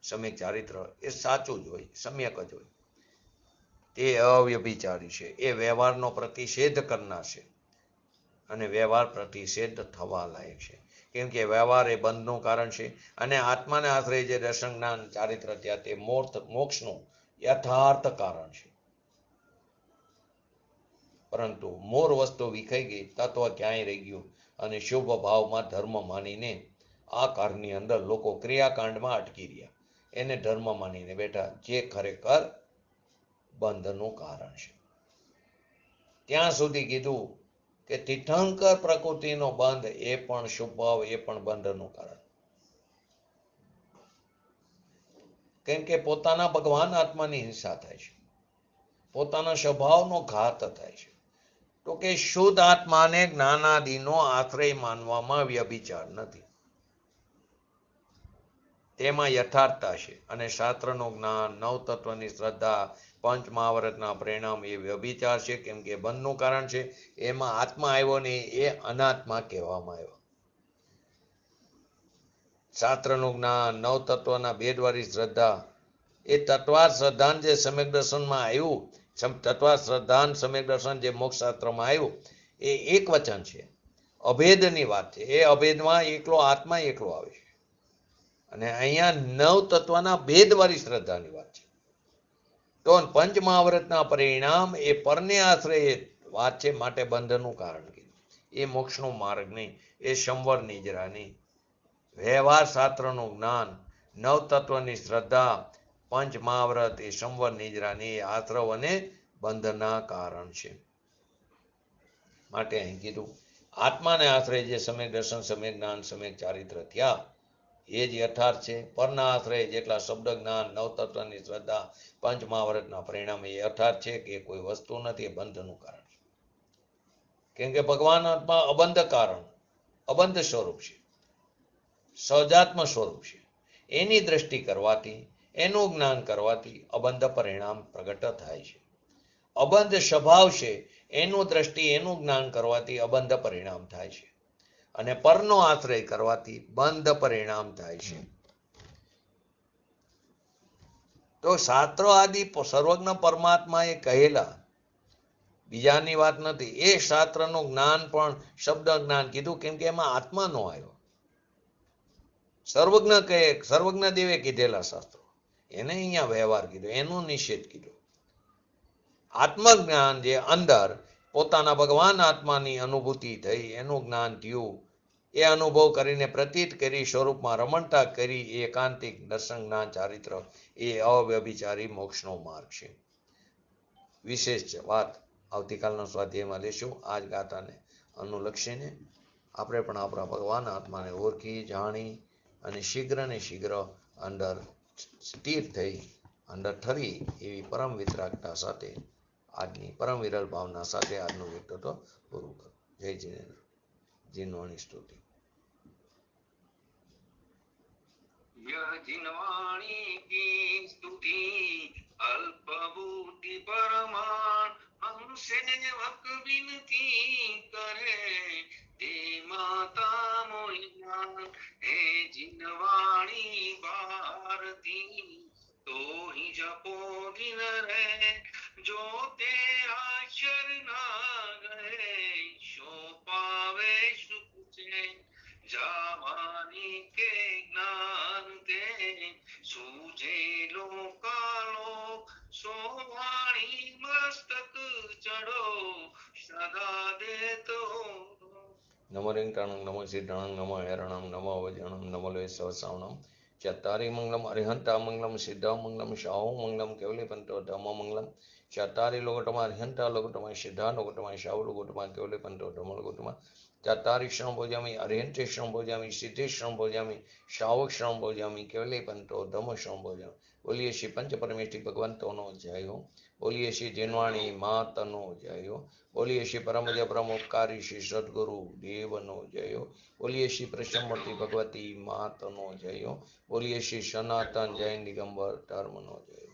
સમ્યક ચારિત્ર, એ સાચું જ હોય, સમ્યક જ હોય. તે અવ્યભિચારી છે. એ વ્યવહારનો પ્રતિષેધ કરનાર છે અને વ્યવહાર પ્રતિષેધ થવા લાયક છે. કેમ કે વ્યવહાર એ બંધનું કારણ છે અને આત્માને આશ્રય જે દર્શન જ્ઞાન ચારિત્ર થયા તે મોક્ષનું યથાર્થ કારણ છે. પરંતુ મૂળ વસ્તુ વિખાઈ ગઈ, તત્વ ક્યાંય રહી ગયું અને શુભ ભાવમાં ધર્મ માનીને આ કાળની અંદર લોકો ક્રિયાકાંડમાં અટકી રહ્યા, એને ધર્મ માનીને બેઠા, જે ખરેખર બંધનું કારણ છે. ત્યાં સુધી કીધું કે તીર્થંકર પ્રકૃતિનો બંધ એ પણ શુભ ભાવ, એ પણ બંધનું કારણ. કેમ કે પોતાના ભગવાન આત્માની હિંસા થાય છે, પોતાના સ્વભાવનો ઘાત થાય છે. તો કે શુદ્ધ આત્માને જ્ઞાનાદિનો આશ્રય માનવામાં વ્યભિચાર નથી, તેમાં યથાર્થતા છે. અને શાસ્ત્રનું જ્ઞાન, નવતત્વની શ્રદ્ધા, પંચ મહાવ્રતના પરિણામ એ વ્યભિચાર છે. કેમ કે બંધનું કારણ છે, એમાં આત્મા આવ્યો નહીં, એ અનાત્મા કહેવામાં આવ્યો. શાસ્ત્રનું જ્ઞાન, નવતત્વના ભેદવાળી શ્રદ્ધા, એ તત્વાર શ્રદ્ધાન જે સમ્યક દર્શનમાં આવ્યું, તત્વાર શ્રદ્ધાન સમ્યક દર્શન જે મોક્ષ શાસ્ત્રમાં આવ્યું, એ એક વચન છે, અભેદની વાત છે. એ અભેદમાં એકલો આત્મા એકલો આવે છે. અને અહીંયા નવ તત્વના ભેદવાળી શ્રદ્ધાની વાત છે. તો પંચ મહાવ્રતના પરિણામ એ પરને આશ્રય વાત છે, માટે બંધનું કારણ કીધું. એ મોક્ષનો માર્ગ નહીં, એ સંવર નિજરા નહીં. વ્યવહાર શાસ્ત્રનું જ્ઞાન, નવતત્વની શ્રદ્ધા, પંચ મહાવ્રત એ સંવર નિજરાની આશ્રવ અને બંધના કારણ છે. માટે અહીં કીધું આત્માને આશ્રય જે સમ્યક દર્શન, સમ્યક જ્ઞાન, સમ્યક ચારિત્ર થયા એ જ યથાર્થ છે. પરના આશ્રય જેટલા શબ્દ જ્ઞાન, નવતત્વની શ્રદ્ધા, પંચ મહાવ્રતના પરિણામ એ યથાર્થ છે કે કોઈ વસ્તુ નથી, એ બંધનું કારણ છે. કેમ કે ભગવાન આત્મા અબંધ કારણ, અબંધ સ્વરૂપ છે, સહજાત્મ સ્વરૂપ છે. એની દ્રષ્ટિ કરવાથી, એનું જ્ઞાન કરવાથી અબંધ પરિણામ પ્રગટ થાય છે. અબંધ સ્વભાવ છે, એનું દ્રષ્ટિ, એનું જ્ઞાન કરવાથી અબંધ પરિણામ થાય છે. અને પરનો આશ્રય કરવાથી બંધ પરિણામ થાય છે. તો શાસ્ત્રો આદિ સર્વજ્ઞ પરમાત્મા એ કહેલા, બીજાની વાત નથી. એ શાસ્ત્રનું જ્ઞાન પણ શબ્દ જ્ઞાન કીધું, કેમ કે એમાં આત્મા નો આવ્યો. સર્વજ્ઞ કહે, સર્વજ્ઞ દેવે કીધેલા શાસ્ત્રો, એને અહીંયા વ્યવહાર કીધો, એનો નિષેધ કીધો. આત્મજ્ઞાન જે અંદર પોતાના ભગવાન આત્માની અનુભૂતિ થઈ, એનું જ્ઞાન થયું, એ અનુભવ કરીને પ્રતીત કરી, સ્વરૂપમાં રમણતા કરી, એ એકાંતિક દર્શન જ્ઞાન ચારિત્ર એ અવ્યભિચારી મોક્ષનો માર્ગ છે. વિશેષ વાત આવતીકાલના સ્વાધ્યાયમાં લેશું. આજ ગાથાને અનુલક્ષીને આપણે પણ આપણા ભગવાન આત્માને ઓળખી, જાણી અને શીઘ્ર ને શીઘ્ર અંદર સ્થિર થઈ, અંદર ઠરી એવી પરમ વિતરાગતા સાથે, આજની પરમ વિરલ ભાવના સાથે આજનું વ્યક્તિત્વ પૂરું કરું. જય જીનેન્દ્ર. જીનવાણી સ્તુતિ. यह जिनवाणी की स्तुति अल्प बुद्धि परमाण हमसे वक विनती करे ते माता मोहिना हे जिनवाणी भारती तो ही जपो दिन रे जो ते आश्चर्य ना गए शो पावे सुख से जावानी के ज्ञान ते सूझे लोकालोक सोवाणी मस्तक चढ़ो सदा देतो. નમો રિંગટાણમ, નમો સિદ્ધાણમ, નમો હેરણમ, નમો વજણમ, નમો સવસાવણમ, ચત્તારી મંગલમ અરિહંતા મંગલમ, સિદ્ધા મંગલમ, શાહુ મંગલમ, કેવલી પંતો ધમ્મ મંગલમ, ચત્તારી લોકોટમાં અરિહંતા લોકોટમાં, સિદ્ધા લોકોટમાં, શાહુ લોકોટમાં, કેવલી પંતો ધમ્મ લોકોટમાં, ચત્તારીક્ષણ ભોજામી, અરિહંતેક્ષણ ભોજામી, સિદ્ધેક્ષણ ભોજામી, શાહુક્ષણ ભોજામી, કેવલી પંતો ધમ્મક્ષણ ભોજામી. બોલીએ શ્રી પંચ પરમેષ્ઠી ભગવંતોનો જય હો. બોલીએ શ્રી જીનવાણી માતનો જય હો. બોલીએ શ્રી પરમજ બ્રહ્મોપકારી શ્રી સદગુરુ દેવનો જય હો. બોલીએ શ્રી પ્રસન્નમૂર્તિ ભગવતી માતનો જય હો. બોલીએ શ્રી સનાતન જૈન દિગંબર ધર્મનો જય હો.